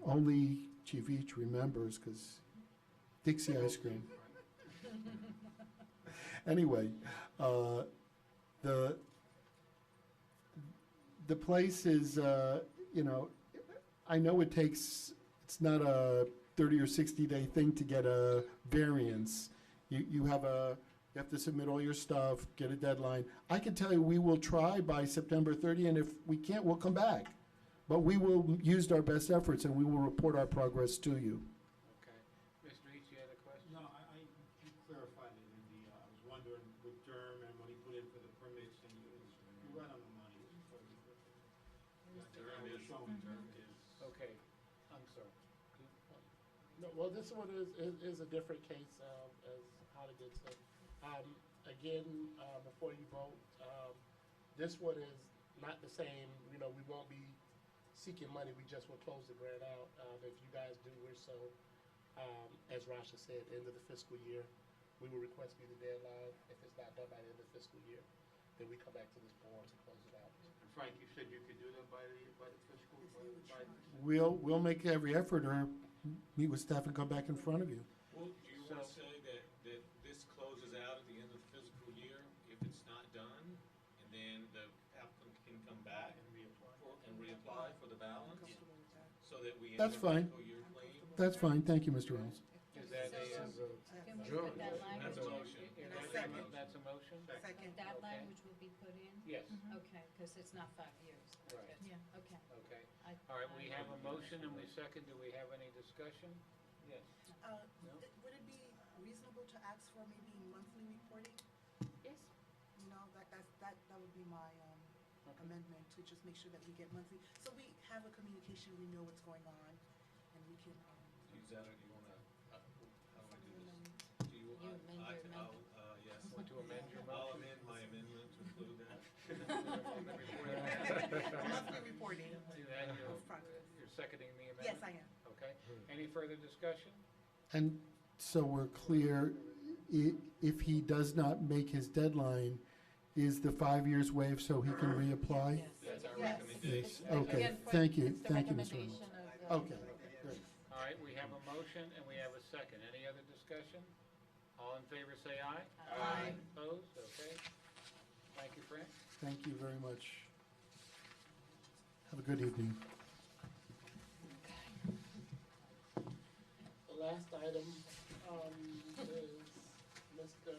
Only Chief Each remembers, because Dixie ice cream. Anyway, the place is, I know it's not a 30 or 60-day thing to get a variance. You have to submit all your stuff, get a deadline. I can tell you, we will try by September 30, and if we can't, we'll come back. But we will use our best efforts, and we will report our progress to you.
Okay. Mr. Each, you had a question?
No, you clarified it in the, I was wondering with Durham and when he put in for the permits, and you're right on the money. It was totally different.
Durham
It was
is,
showing
Durham is.
Okay, I'm sorry.
No, well, this one is a different case as how to get to. Again, before you vote, this one is not the same, we won't be seeking money, we just will close the grant out. If you guys do wish so, as Rasha said, end of the fiscal year, we will request be the deadline. If it's not done by the end of the fiscal year, then we come back to this board to close it out.
Frank, you said you could do that by the fiscal, by
We'll make every effort, or meet with staff and come back in front of you.
Well, do you want to say that this closes out at the end of the fiscal year if it's not done? And then the applicant can come back and reapply for the balance? So that we end
That's
the
fine.
fiscal year clean?
That's fine, thank you, Mr. Reynolds.
Is that
Can we put that language
That's a
in?
motion.
That's a motion?
Second.
That
Okay.
language will be put in?
Yes,
Okay, because it's not 5 years.
Right.
Okay.
Yeah.
Okay.
okay.
I-
All right, we have a motion and we second. Do we have any discussion? Yes. No?
Would it be reasonable to ask for maybe monthly reporting?
Yes.
That would be my amendment, to just make sure that we get monthly, so we have a communication, we know what's going on, and we can,
Use that, or do you want to, how do I do this? Do you,
You amend your amendment.
Yes.
Want to amend your
I'll
motion?
amend my amendment to include that.
monthly reporting.
Do that,
Upfront.
you're seconding the amendment?
Yes, I am.
Okay. Any further discussion?
And so we're clear, if he does not make his deadline, is the 5 years waived so he can reapply?
That's our
Yes.
recommendation.
Yes, okay,
Again, for-
thank you,
it's the
thank you, Mr.
recommendation
Reynolds.
of the-
Okay, good.
All right, we have a motion and we have a second. Any other discussion? All in favor, say aye.
Aye.
Opposed? Okay. Thank you, Frank.
Thank you very much. Have a good evening.
The last item is Mr.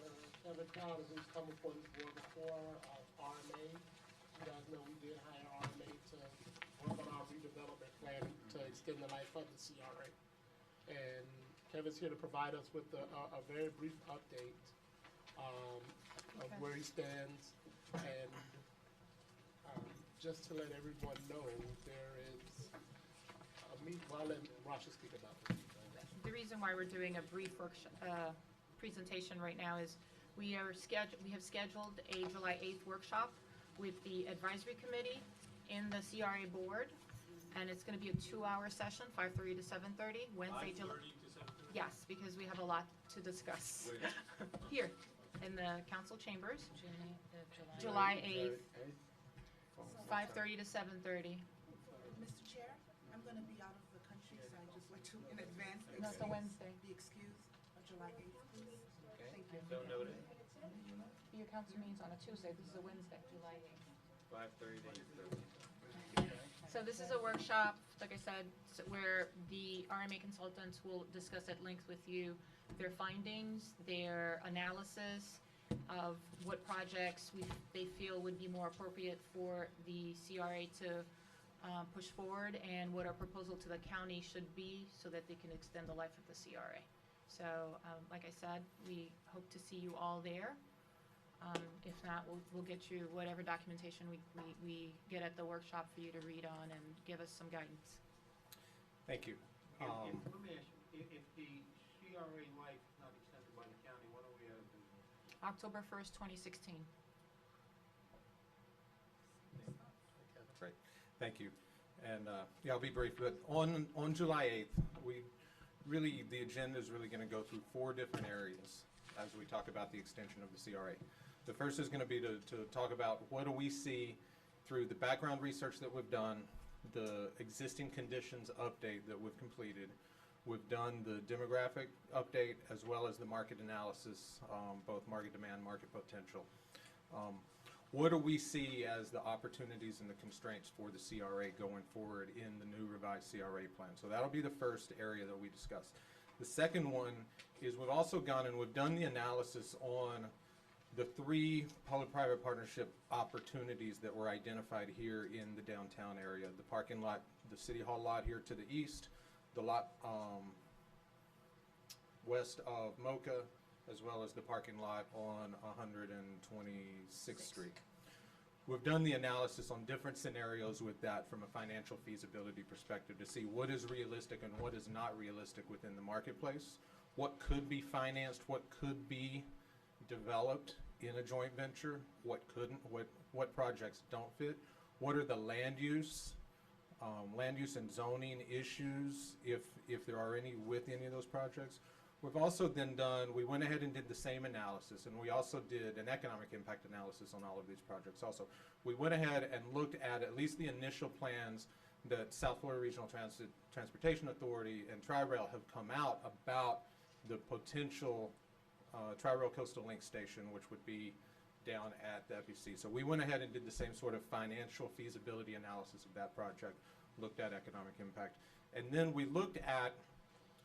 Kevin Crowder, who's come before this board before, RMA. You guys know we did hire RMA to work on our redevelopment plan to extend the life of the CRA. And Kevin's here to provide us with a very brief update of
Okay.
where he stands, and just to let everyone know, there is a meet, well, I'll let Rasha speak about this.
The reason why we're doing a brief presentation right now is we have scheduled a July 8th workshop with the advisory committee in the CRA board, and it's going to be a 2-hour session, 5:30 to 7:30, Wednesday, July.
5:30 to 7:30?
Yes, because we have a lot to discuss. Here, in the council chambers, July 8th, 5:30 to 7:30.
Mr. Chair, I'm gonna be out of the country, so I just like to, in advance,
No, it's a Wednesday.
be excused on July 8th, please. Thank you.
So noted,
Your council meeting's on a Tuesday, this is a Wednesday. July 8th.
5:30 to 8:30.
So this is a workshop, like I said, where the RMA consultants will discuss at length with you their findings, their analysis of what projects they feel would be more appropriate for the CRA to push forward, and what our proposal to the county should be so that they can extend the life of the CRA. So, like I said, we hope to see you all there. If not, we'll get you whatever documentation we get at the workshop for you to read on and give us some guidance.
Thank you. Let me ask you, if the CRA life is not extended by the county, when are we out of business?
October 1st, 2016.
Great, thank you. And, yeah, I'll be brief, but on July 8th, the agenda is really gonna go through 4 different areas as we talk about the extension of the CRA. The first is gonna be to talk about what do we see through the background research that we've done, the existing conditions update that we've completed. We've done the demographic update as well as the market analysis, both market demand, market potential. What do we see as the opportunities and the constraints for the CRA going forward in the new revised CRA plan? So that'll be the first area that we discuss. The second one is we've also gone and we've done the analysis on the 3 public-private partnership opportunities that were identified here in the downtown area. The parking lot, the City Hall lot here to the east, the lot west of Mocha, as well as the parking lot on 126th Street. We've done the analysis on different scenarios with that from a financial feasibility perspective to see what is realistic and what is not realistic within the marketplace, what could be financed, what could be developed in a joint venture, what couldn't, what projects don't fit, what are the land use and zoning issues, if there are any with any of those projects. We've also then we went ahead and did the same analysis, and we also did an economic impact analysis on all of these projects also. We went ahead and looked at least the initial plans that South Florida Regional Transportation Authority and Tri-Rail have come out about the potential Tri-Rail Coastal Link station, which would be down at the FEC. So we went ahead and did the same sort of financial feasibility analysis of that project, looked at economic impact. And then we looked at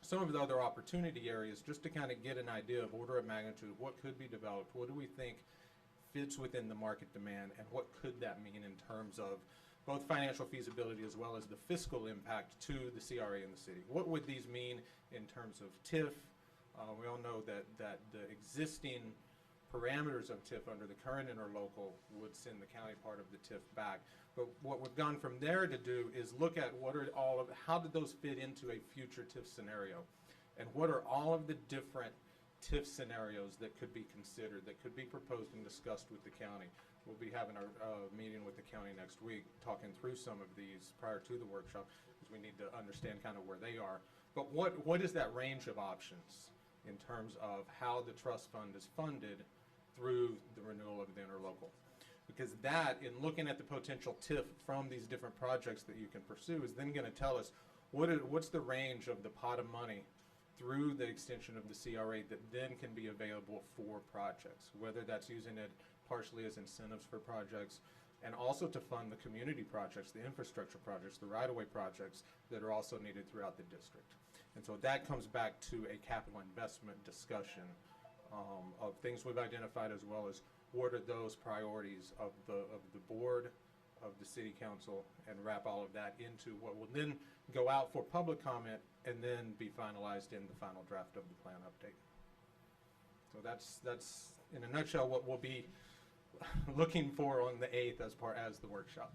some of the other opportunity areas just to kind of get an idea of order of magnitude, what could be developed, what do we think fits within the market demand, and what could that mean in terms of both financial feasibility as well as the fiscal impact to the CRA and the city. What would these mean in terms of TIF? We all know that the existing parameters of TIF under the current interlocal would send the county part of the TIF back. But what we've gone from there to do is look at how did those fit into a future TIF scenario? And what are all of the different TIF scenarios that could be considered, that could be proposed and discussed with the county? We'll be having our meeting with the county next week, talking through some of these prior to the workshop, because we need to understand kind of where they are. But what is that range of options in terms of how the trust fund is funded through the renewal of the interlocal? Because that, in looking at the potential TIF from these different projects that you can pursue, is then going to tell us what's the range of the pot of money through the extension of the CRA that then can be available for projects, whether that's using it partially as incentives for projects, and also to fund the community projects, the infrastructure projects, the right-of-way projects that are also needed throughout the district. And so that comes back to a capital investment discussion of things we've identified, as well as what are those priorities of the board of the city council and wrap all of that into what will then go out for public comment and then be finalized in the final draft of the plan update. So that's in a nutshell what we'll be looking for on the 8th as the workshop.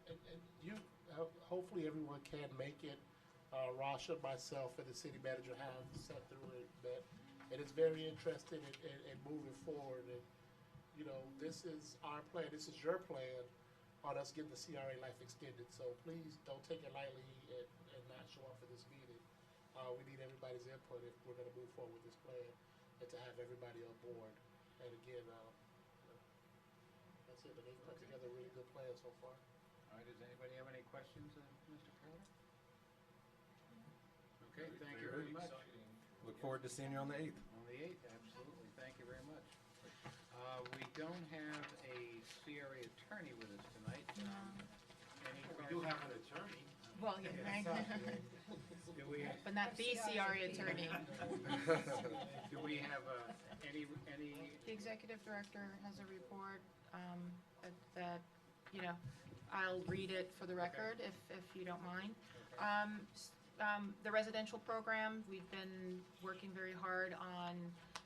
And you, hopefully everyone can make it. Rasha, myself, and the city manager have sat through it, and it's very interesting in moving forward. And, you know, this is our plan, this is your plan on us getting the CRA life extended. So please don't take it lightly and not show up for this meeting. We need everybody's input if we're gonna move forward with this plan and to have everybody on board. And again, you know, that's it, but they've put together a really good plan so far.
All right, does anybody have any questions, Mr. Crowder? Okay, thank you very much.
Look forward to seeing you on the 8th.
On the 8th, absolutely, thank you very much. We don't have a CRA attorney with us tonight.
We do have an attorney.
Well, yeah, right.
Do we,
But not the CRA attorney.
do we have any,
The executive director has a report that, you know, I'll read it for the record if you don't mind. The residential program, we've been working very hard on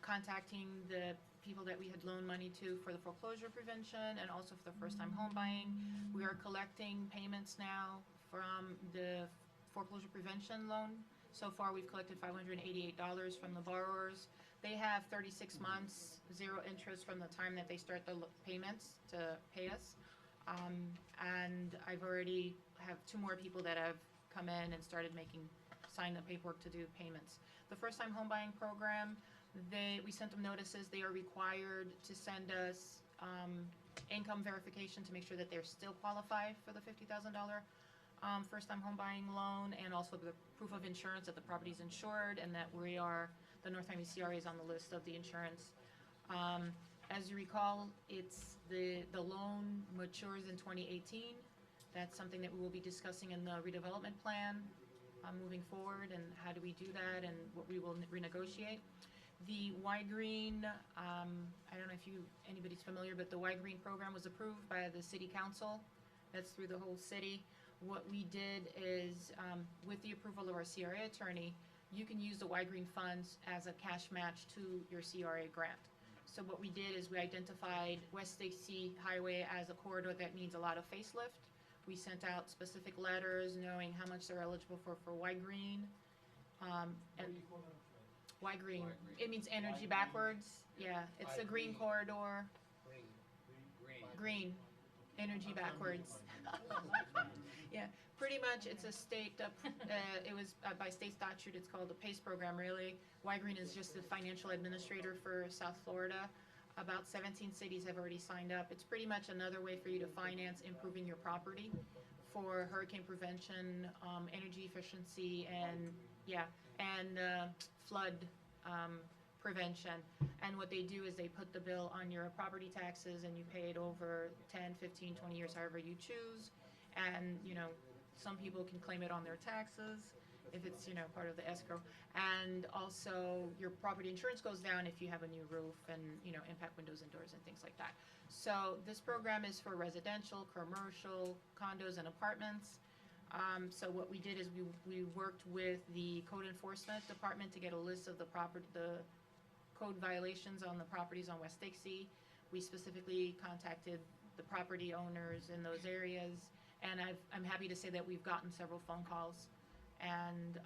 contacting the people that we had loaned money to for the foreclosure prevention and also for the first-time home buying. We are collecting payments now from the foreclosure prevention loan. So far, we've collected $588 from the borrowers. They have 36 months, 0 interest from the time that they start the payments to pay us. And I've already have 2 more people that have come in and started sign the paperwork to do payments. The first-time home buying program, we sent them notices. They are required to send us income verification to make sure that they're still qualified for the $50,000 first-time home buying loan, and also the proof of insurance that the property's insured and that the North Miami CRA is on the list of the insurance. As you recall, the loan matures in 2018. That's something that we will be discussing in the redevelopment plan moving forward, and how do we do that and what we will renegotiate. The Y-Green, I don't know if anybody's familiar, but the Y-Green program was approved by the city council. That's through the whole city. What we did is, with the approval of our CRA attorney, you can use the Y-Green funds as a cash match to your CRA grant. So what we did is we identified West Stacy Highway as a corridor that needs a lot of facelift. We sent out specific letters knowing how much they're eligible for Y-Green. Y-Green, it means energy backwards. Yeah, it's a green corridor. Green, energy backwards. Yeah, pretty much it's a state, it was by state statute, it's called the PACE program really. Y-Green is just the financial administrator for South Florida. About 17 cities have already signed up. It's pretty much another way for you to finance improving your property for hurricane prevention, energy efficiency, and flood prevention. And what they do is they put the bill on your property taxes and you pay it over 10, 15, 20 years, however you choose. And, you know, some people can claim it on their taxes if it's, you know, part of the escrow. And also your property insurance goes down if you have a new roof and, you know, impact windows and doors and things like that. So this program is for residential, commercial, condos and apartments. So what we did is we worked with the code enforcement department to get a list of the code violations on the properties on West Stacy. We specifically contacted the property owners in those areas, and I'm happy to say that we've gotten several phone calls, and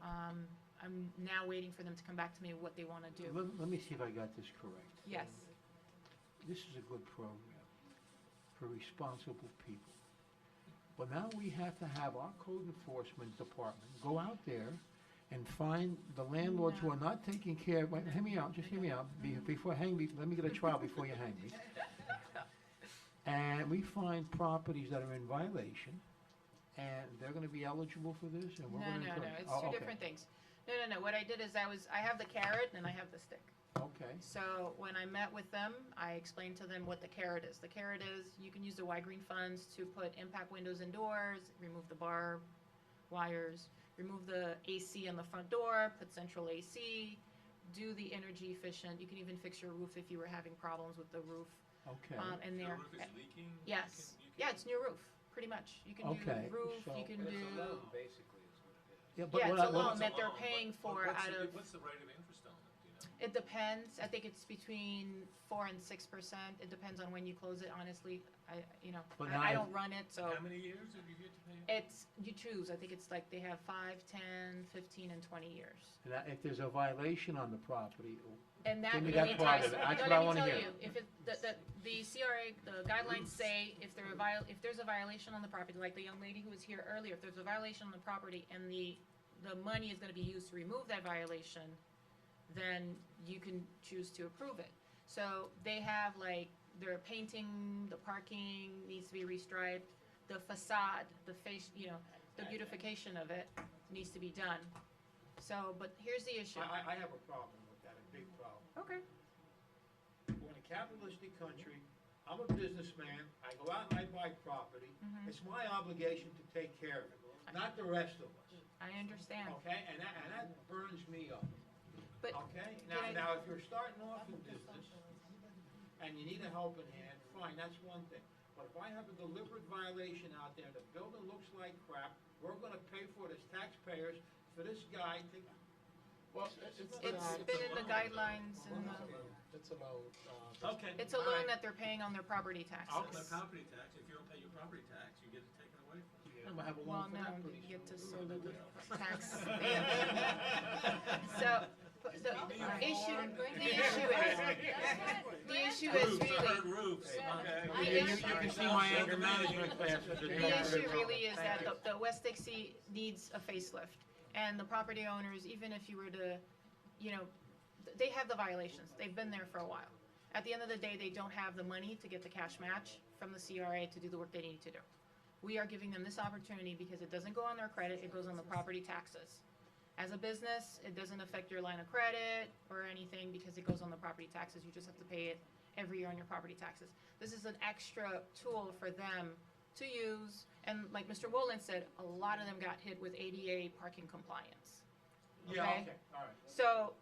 I'm now waiting for them to come back to me what they want to do.
Let me see if I got this correct.
Yes.
This is a good program for responsible people. But now we have to have our code enforcement department go out there and find the landlords who are not taking care of, wait, hear me out, just hear me out, let me get a trial before you hang me. And we find properties that are in violation, and they're gonna be eligible for this, and we're
No,
gonna.
it's
Oh,
two
okay.
different things. No, what I did is I have the carrot and I have the stick.
Okay,
So when I met with them, I explained to them what the carrot is. The carrot is you can use the Y-Green funds to put impact windows and doors, remove the bar wires, remove the AC on the front door, put central AC, do the energy efficient. You can even fix your roof if you were having problems with the roof.
okay.
And
The
there.
roof is leaking?
Yes.
You
Yeah, it's new roof, pretty much. You can
Okay,
do roof,
so-
you can
But
do,
it's a loan, basically, is what it is.
Yeah, but
yeah,
what
it's
I-
a
what-
loan that they're
But
paying for
what's
out
the-
of,
What's the rate of interest on it, do you know?
it depends. I think it's between 4 and 6%. It depends on when you close it, honestly.
But
I
now if-
don't run it, so.
How many years have you get to pay?
It's, you choose, I think it's like they have 5, 10, 15, and 20 years.
And that- if there's a violation on the property,
And that
Give me
really
that part
ties,
of it. That's
no,
what I
let me
wanna
tell
hear.
you, if it, the CRA, the guidelines say if if there's a violation on the property, like the young lady who was here earlier, if there's a violation on the property and the money is gonna be used to remove that violation, then you can choose to approve it. So they have like, they're painting, the parking needs to be restriped, the facade, the face, the beautification of it needs to be done. So, but here's the issue.
I have a problem with that, a big problem.
Okay.
We're in a capitalistic country, I'm a businessman, I go out and I buy property,
Mhm.
it's my obligation to take care of it, not the rest of us,
I understand.
okay? And that burns me up,
But
okay?
can I-
Now, if you're starting off in business, and you need a helping hand, fine, that's one thing. But if I have a deliberate violation out there, the building looks like crap, we're gonna pay for it as taxpayers, for this guy to,
Well,
it's been in the guidelines and
It's a loan.
okay.
it's a
all
loan
right.
that they're paying on their property
On
taxes.
the property tax, if you don't pay your property tax, you get it taken away from you.
I'm gonna have a
Well,
loan for
no,
that pretty
you get to
soon.
sort of the tax. So, the issue is
Roofs, I heard
really,
roofs.
You can see my anger management classes. are doing
the
very
issue
well.
really is that the West Dixie needs a facelift. And the property owners, even if you were to, they have the violations. They've been there for a while. At the end of the day, they don't have the money to get the cash match from the CRA to do the work they need to do. We are giving them this opportunity because it doesn't go on their credit, it goes on the property taxes. As a business, it doesn't affect your line of credit or anything because it goes on the property taxes. You just have to pay it every year on your property taxes. This is an extra tool for them to use. And like Mr. Wolin said, a lot of them got hit with ADA parking compliance.
Yeah,
okay?
okay, all right.
So,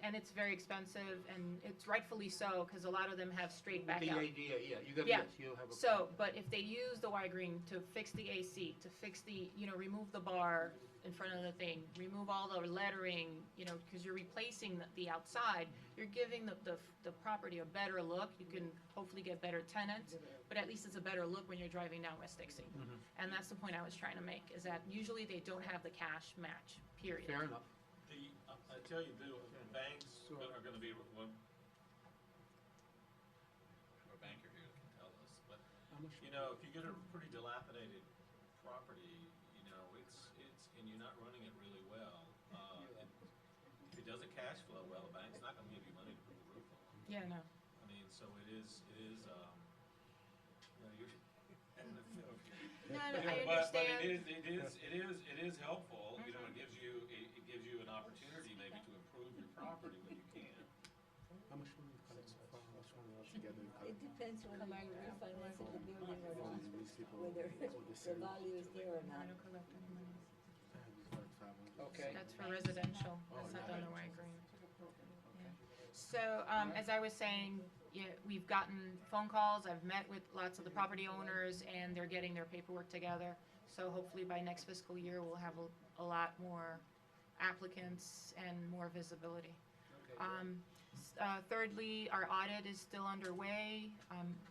and it's very expensive, and it's rightfully so, because a lot of them have straight back
The
out.
idea, yeah, you gotta,
Yeah.
yes, you'll have a.
So, but if they use the Y green to fix the AC, to fix the, remove the bar in front of the thing, remove all the lettering, because you're replacing the outside, you're giving the property a better look. You can hopefully get better tenants, but at least it's a better look when you're driving down West Dixie.
Mhm.
And that's the point I was trying to make, is that usually they don't have the cash match, period.
Fair enough.
I tell you, the banks are gonna be, our banker here can tell us, but, if you get a pretty dilapidated property, and you're not running it really well, if it doesn't cash flow well, the bank's not gonna give you money to put the roof on.
Yeah, no.
I mean, so it is, you're,
No, I
But
understand.
it is helpful, it gives you an opportunity maybe to improve your property when you can.
How much money you cut it so far? How much money altogether you cut
It
it?
depends whether you're refinancing the building or not, whether the value is there or not.
Okay.
That's for residential, that's not on the Y green. Yeah. So, as I was saying, we've gotten phone calls, I've met with lots of the property owners, and they're getting their paperwork together. So hopefully by next fiscal year, we'll have a lot more applicants and more visibility. Thirdly, our audit is still underway,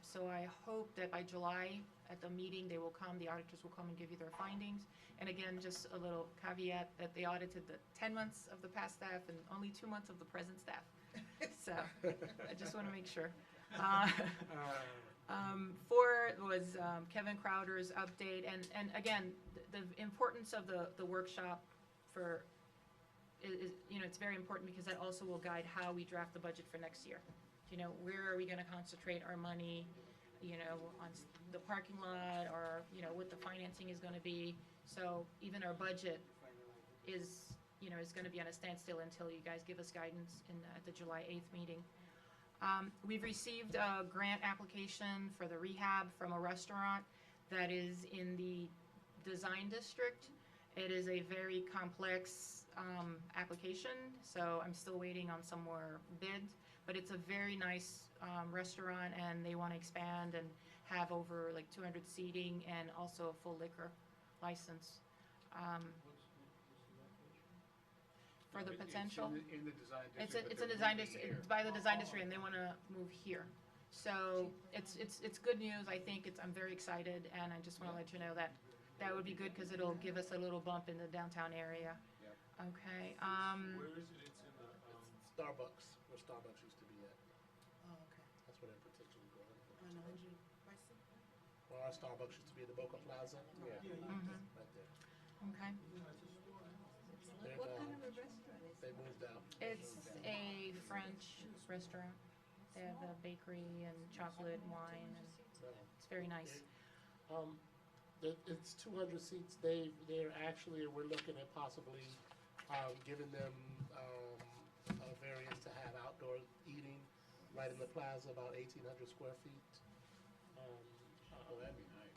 so I hope that by July, at the meeting, the auditors will come and give you their findings. And again, just a little caveat that they audited the 10 months of the past staff and only 2 months of the present staff. So, I just want to make sure. 4 was Kevin Crowder's update, and again, the importance of the workshop is it's very important because that also will guide how we draft the budget for next year. Where are we going to concentrate our money, on the parking lot, or, what the financing is going to be. So even our budget is going to be on a standstill until you guys give us guidance at the July 8th meeting. We've received a grant application for the rehab from a restaurant that is in the design district. It is a very complex application, so I'm still waiting on some more bids, but it's a very nice restaurant, and they want to expand and have over like 200 seating and also a full liquor license. For the potential.
In the design
It's
district.
a, it's
but
a
they're
design
moving
district,
here.
it's by the design district, and they want to move here. So it's good news. I think I'm very excited, and I just want to let you know that that would be good because it'll give us a little bump in the downtown area.
Yep.
Okay.
Where is it? It's in the,
Starbucks, where Starbucks used to be at.
Oh, okay.
That's where they're potentially going.
On 100 West?
Well, our Starbucks used to be in the Boca Plaza.
Yeah.
Right there.
Okay.
What kind of a restaurant is
They
it?
moved out.
It's a French restaurant. They have a bakery and chocolate and wine, and it's very nice.
It's 200 seats. They're actually, we're looking at possibly giving them a variance to have outdoor eating right in the plaza, about 1,800 square feet.
Oh, that'd be nice.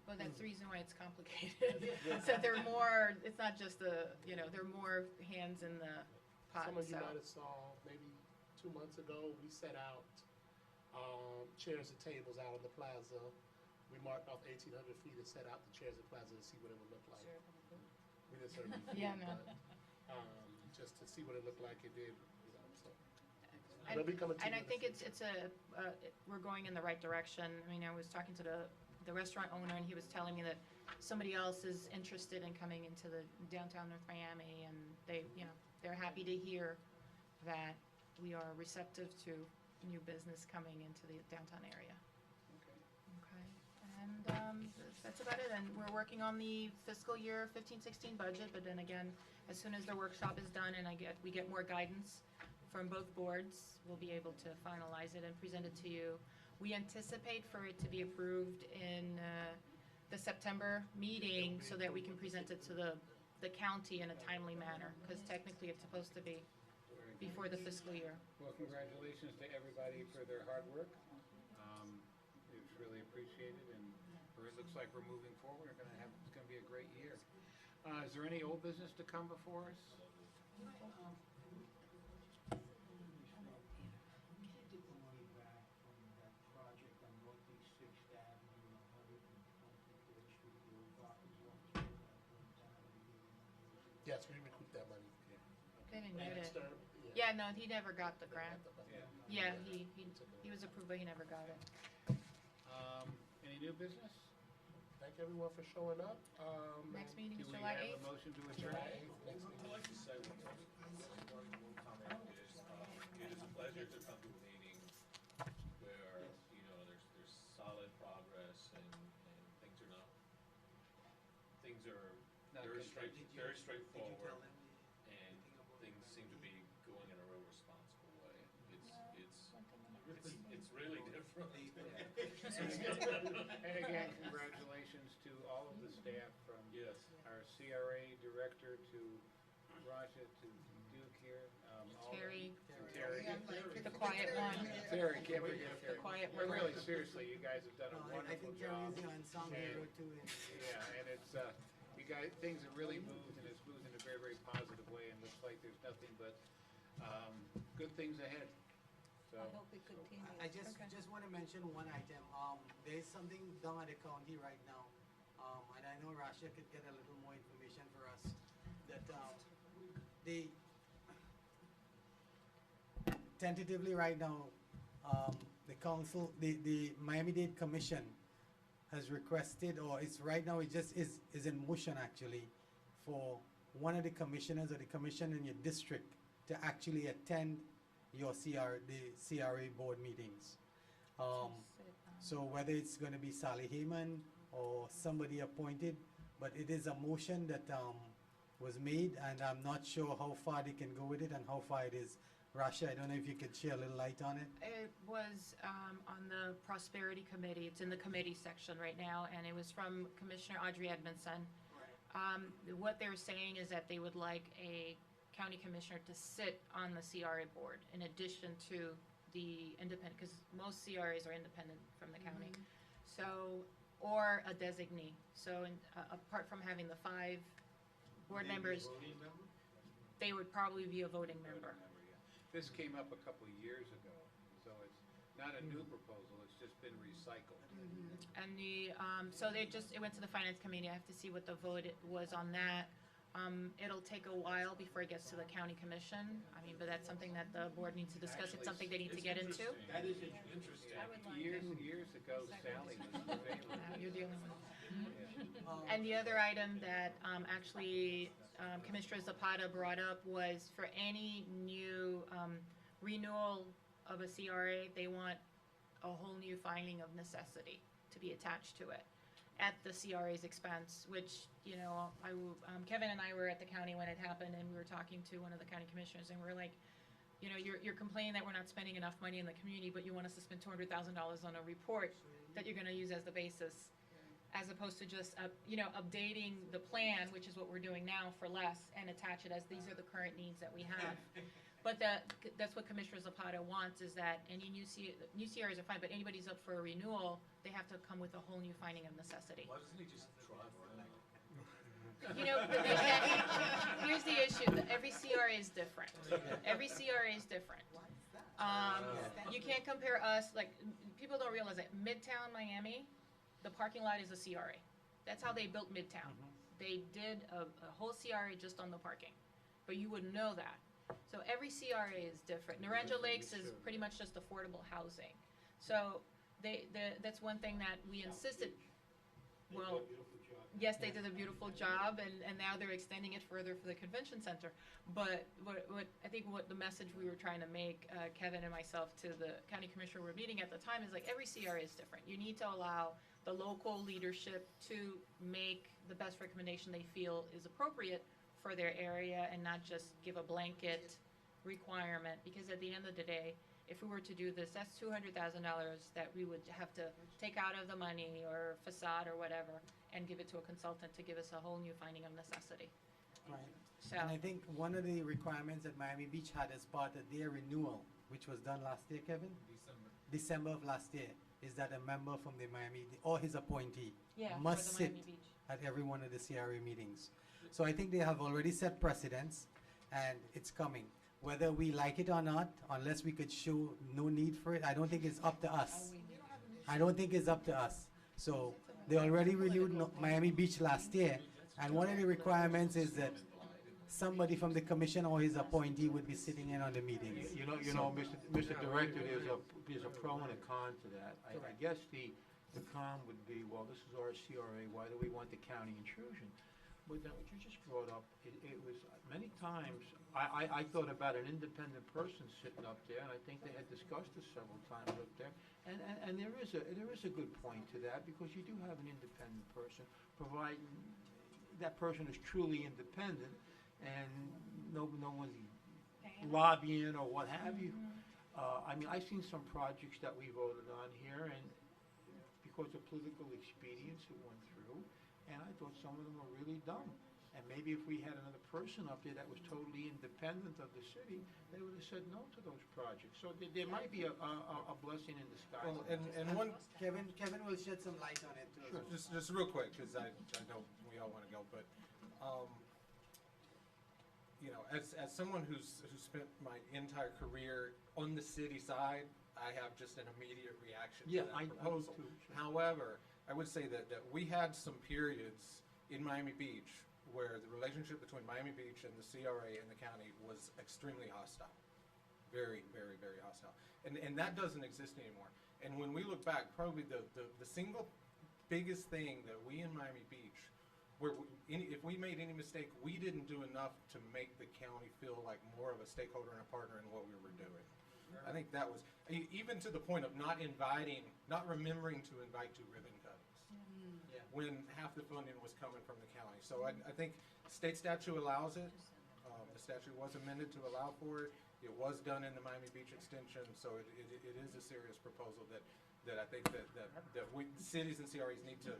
Well, that's the reason why it's complicated. So they're more, it's not just there are more hands in the pot,
Some of you
so.
might have saw, maybe 2 months ago, we set out chairs and tables out in the plaza. We marked off 1,800 feet and set out the chairs and plaza to see what it would look like. We didn't serve any food,
Yeah, no.
but just to see what it looked like, it did, so.
And
They'll be coming to
and
you
I
in the
think we're going in the right direction. I mean, I was talking to the restaurant owner, and he was telling me that somebody else is interested in coming into the downtown North Miami, and they're happy to hear that we are receptive to new business coming into the downtown area. Okay, and that's about it. And we're working on the fiscal year 15-16 budget, but then again, as soon as the workshop is done and we get more guidance from both boards, we'll be able to finalize it and present it to you. We anticipate for it to be approved in the September meeting so that we can present it to the county in a timely manner, because technically it's supposed to be before the fiscal year.
Well, congratulations to everybody for their hard work. It's really appreciated, and it looks like we're moving forward. It's gonna be a great year. Is there any old business to come before us?
We can't get the money back from that project on Northeast Sixth Avenue, 124th Street, the old doctor's office that burned down at the beginning of the year.
Yes, we recouped that money.
They didn't get it.
Stern,
Yeah, no, he never got the grant.
Yeah.
Yeah, he was approved, but he never got it.
Any new business?
Thank everyone for showing up.
Next
and
meeting
Do
is
we
July
have
8th.
a motion to adjourn?
July 8th, next
I'd like to say one comment is, it is a pleasure to come to a meeting where, there's solid progress and things are
Not
very
contentious.
very straightforward, and things seem to be going in a real responsible way. It's really different.
And again, congratulations to all of the staff from
Yes.
our CRA director to Raja to Duke here. All the-
Terry.
Terry.
The quiet one.
Terry, can't forget Terry.
quiet
But
one.
really, seriously, you guys have done a
I
wonderful
think they're
job.
using ensemble
And-
here too.
Yeah, and it's, you guys, things have really moved, and it's moved in a very, very positive way, and looks like there's nothing but, good things ahead. So,
I hope it continues.
I just
Okay.
want to mention one item. There is something done at the county right now, and I know Rasha could get a little more information for us. That they tentatively right now, the council, the Miami-Dade Commission has requested, or it's right now, it just is in motion actually, for one of the commissioners or the commission in your district to actually attend your the CRA board meetings. So whether it's gonna be Sally Heyman or somebody appointed, but it is a motion that was made, and I'm not sure how far they can go with it and how far it is. Rasha, I don't know if you could share a little light on it.
It was on the Prosperity Committee. It's in the committee section right now, and it was from Commissioner Audrey Edmondson. What they're saying is that they would like a county commissioner to sit on the CRA board in addition to the independent, because most CRAs are independent from the county. So, or a designee. So apart from having the 5 board members, they would probably be a voting member.
this came up a couple of years ago, so not a new proposal, it's just been recycled.
And so it went to the finance committee. I have to see what the vote was on that. It'll take a while before it gets to the county commission. I mean, but that's something that the board needs to discuss. It's something they need to get into.
That is interesting.
I would like
Years ago, Sally was the favorite.
You're the only one. And the other item that actually Commissioner Zapata brought up was for any new renewal of a CRA, they want a whole new finding of necessity to be attached to it at the CRA's expense, which, you know, Kevin and I were at the county when it happened, and we were talking to one of the county commissioners, and we were like, you know, you're complaining that we're not spending enough money in the community, but you want us to spend $200,000 on a report that you're gonna use as the basis, as opposed to just, updating the plan, which is what we're doing now for less, and attach it as these are the current needs that we have. But that's what Commissioner Zapata wants, is that any new CRAs are fine, but anybody's up for a renewal, they have to come with a whole new finding of necessity.
Why doesn't he just drive around?
You know, but here's the issue, every CRA is different. Every CRA is different. You can't compare us, like, people don't realize that Midtown Miami, the parking lot is a CRA. That's how they built Midtown. They did a whole CRA just on the parking, but you wouldn't know that. So every CRA is different. Naranja Lakes is pretty much just affordable housing. So that's one thing that we insisted, well, yes, they did a beautiful job, and now they're extending it further for the convention center. But what I think what the message we were trying to make, Kevin and myself, to the county commissioner we were meeting at the time, is like every CRA is different. You need to allow the local leadership to make the best recommendation they feel is appropriate for their area, and not just give a blanket requirement, because at the end of the day, if we were to do this, that's $200,000 that we would have to take out of the money or facade or whatever and give it to a consultant to give us a whole new finding of necessity.
Right.
So,
And I think one of the requirements that Miami Beach had as part of their renewal, which was done last year, Kevin? December of last year, is that a member from the Miami, or his appointee,
yeah,
must
for the
sit
Miami Beach.
at every one of the CRA meetings. So I think they have already set precedents, and it's coming. Whether we like it or not, unless we could show no need for it, I don't think it's up to us. I don't think it's up to us. So they already renewed Miami Beach last year, and one of the requirements is that somebody from the commission or his appointee would be sitting in on the meetings.
You know, Mr. Director, there's a pro and a con to that. I guess the con would be, well, this is our CRA, why do we want the county intrusion? But then what you just brought up, it was many times, I thought about an independent person sitting up there, and I think they had discussed this several times up there. And there is a good point to that, because you do have an independent person, providing that person is truly independent, and no one's lobbying or what have you. I mean, I've seen some projects that we voted on here, and because of political expedience, it went through. And I thought some of them were really dumb. And maybe if we had another person up there that was totally independent of the city, they would have said no to those projects. So there might be a blessing in disguise.
Well, and one,
Kevin will shed some light on it too.
Sure.
just real quick, because I know we all want to go, but, you know, as someone who's spent my entire career on the city side, I have just an immediate reaction to that proposal.
I do too, sure.
However, I would say that we had some periods in Miami Beach where the relationship between Miami Beach and the CRA and the county was extremely hostile. Very, very, very hostile. And that doesn't exist anymore. And when we look back, probably the single biggest thing that we in Miami Beach, if we made any mistake, we didn't do enough to make the county feel like more of a stakeholder and a partner in what we were doing. I think that was, even to the point of not remembering to invite to ribbon cuttings, when half the funding was coming from the county. So I think state statute allows it. The statute was amended to allow for it. It was done in the Miami Beach extension, so it is a serious proposal that I think that we, cities and CRAs need to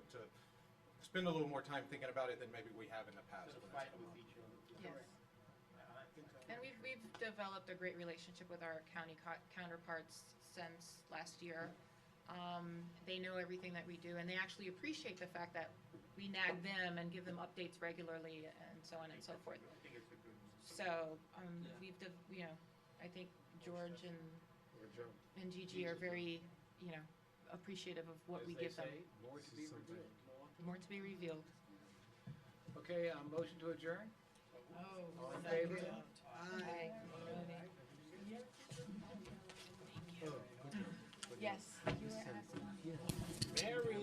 spend a little more time thinking about it than maybe we have in the past.
Fight with each other.
Yes. And we've developed a great relationship with our county counterparts since last year. They know everything that we do, and they actually appreciate the fact that we nag them and give them updates regularly, and so on and so forth.
I think it's a good.
So, I think George and and Gigi are very, appreciative of what we give them.
As they say, more to be revealed.
More to be revealed.
Okay, motion to adjourn?
Oh.
All in favor?
Aye.
Yes, you were asking.
Mary.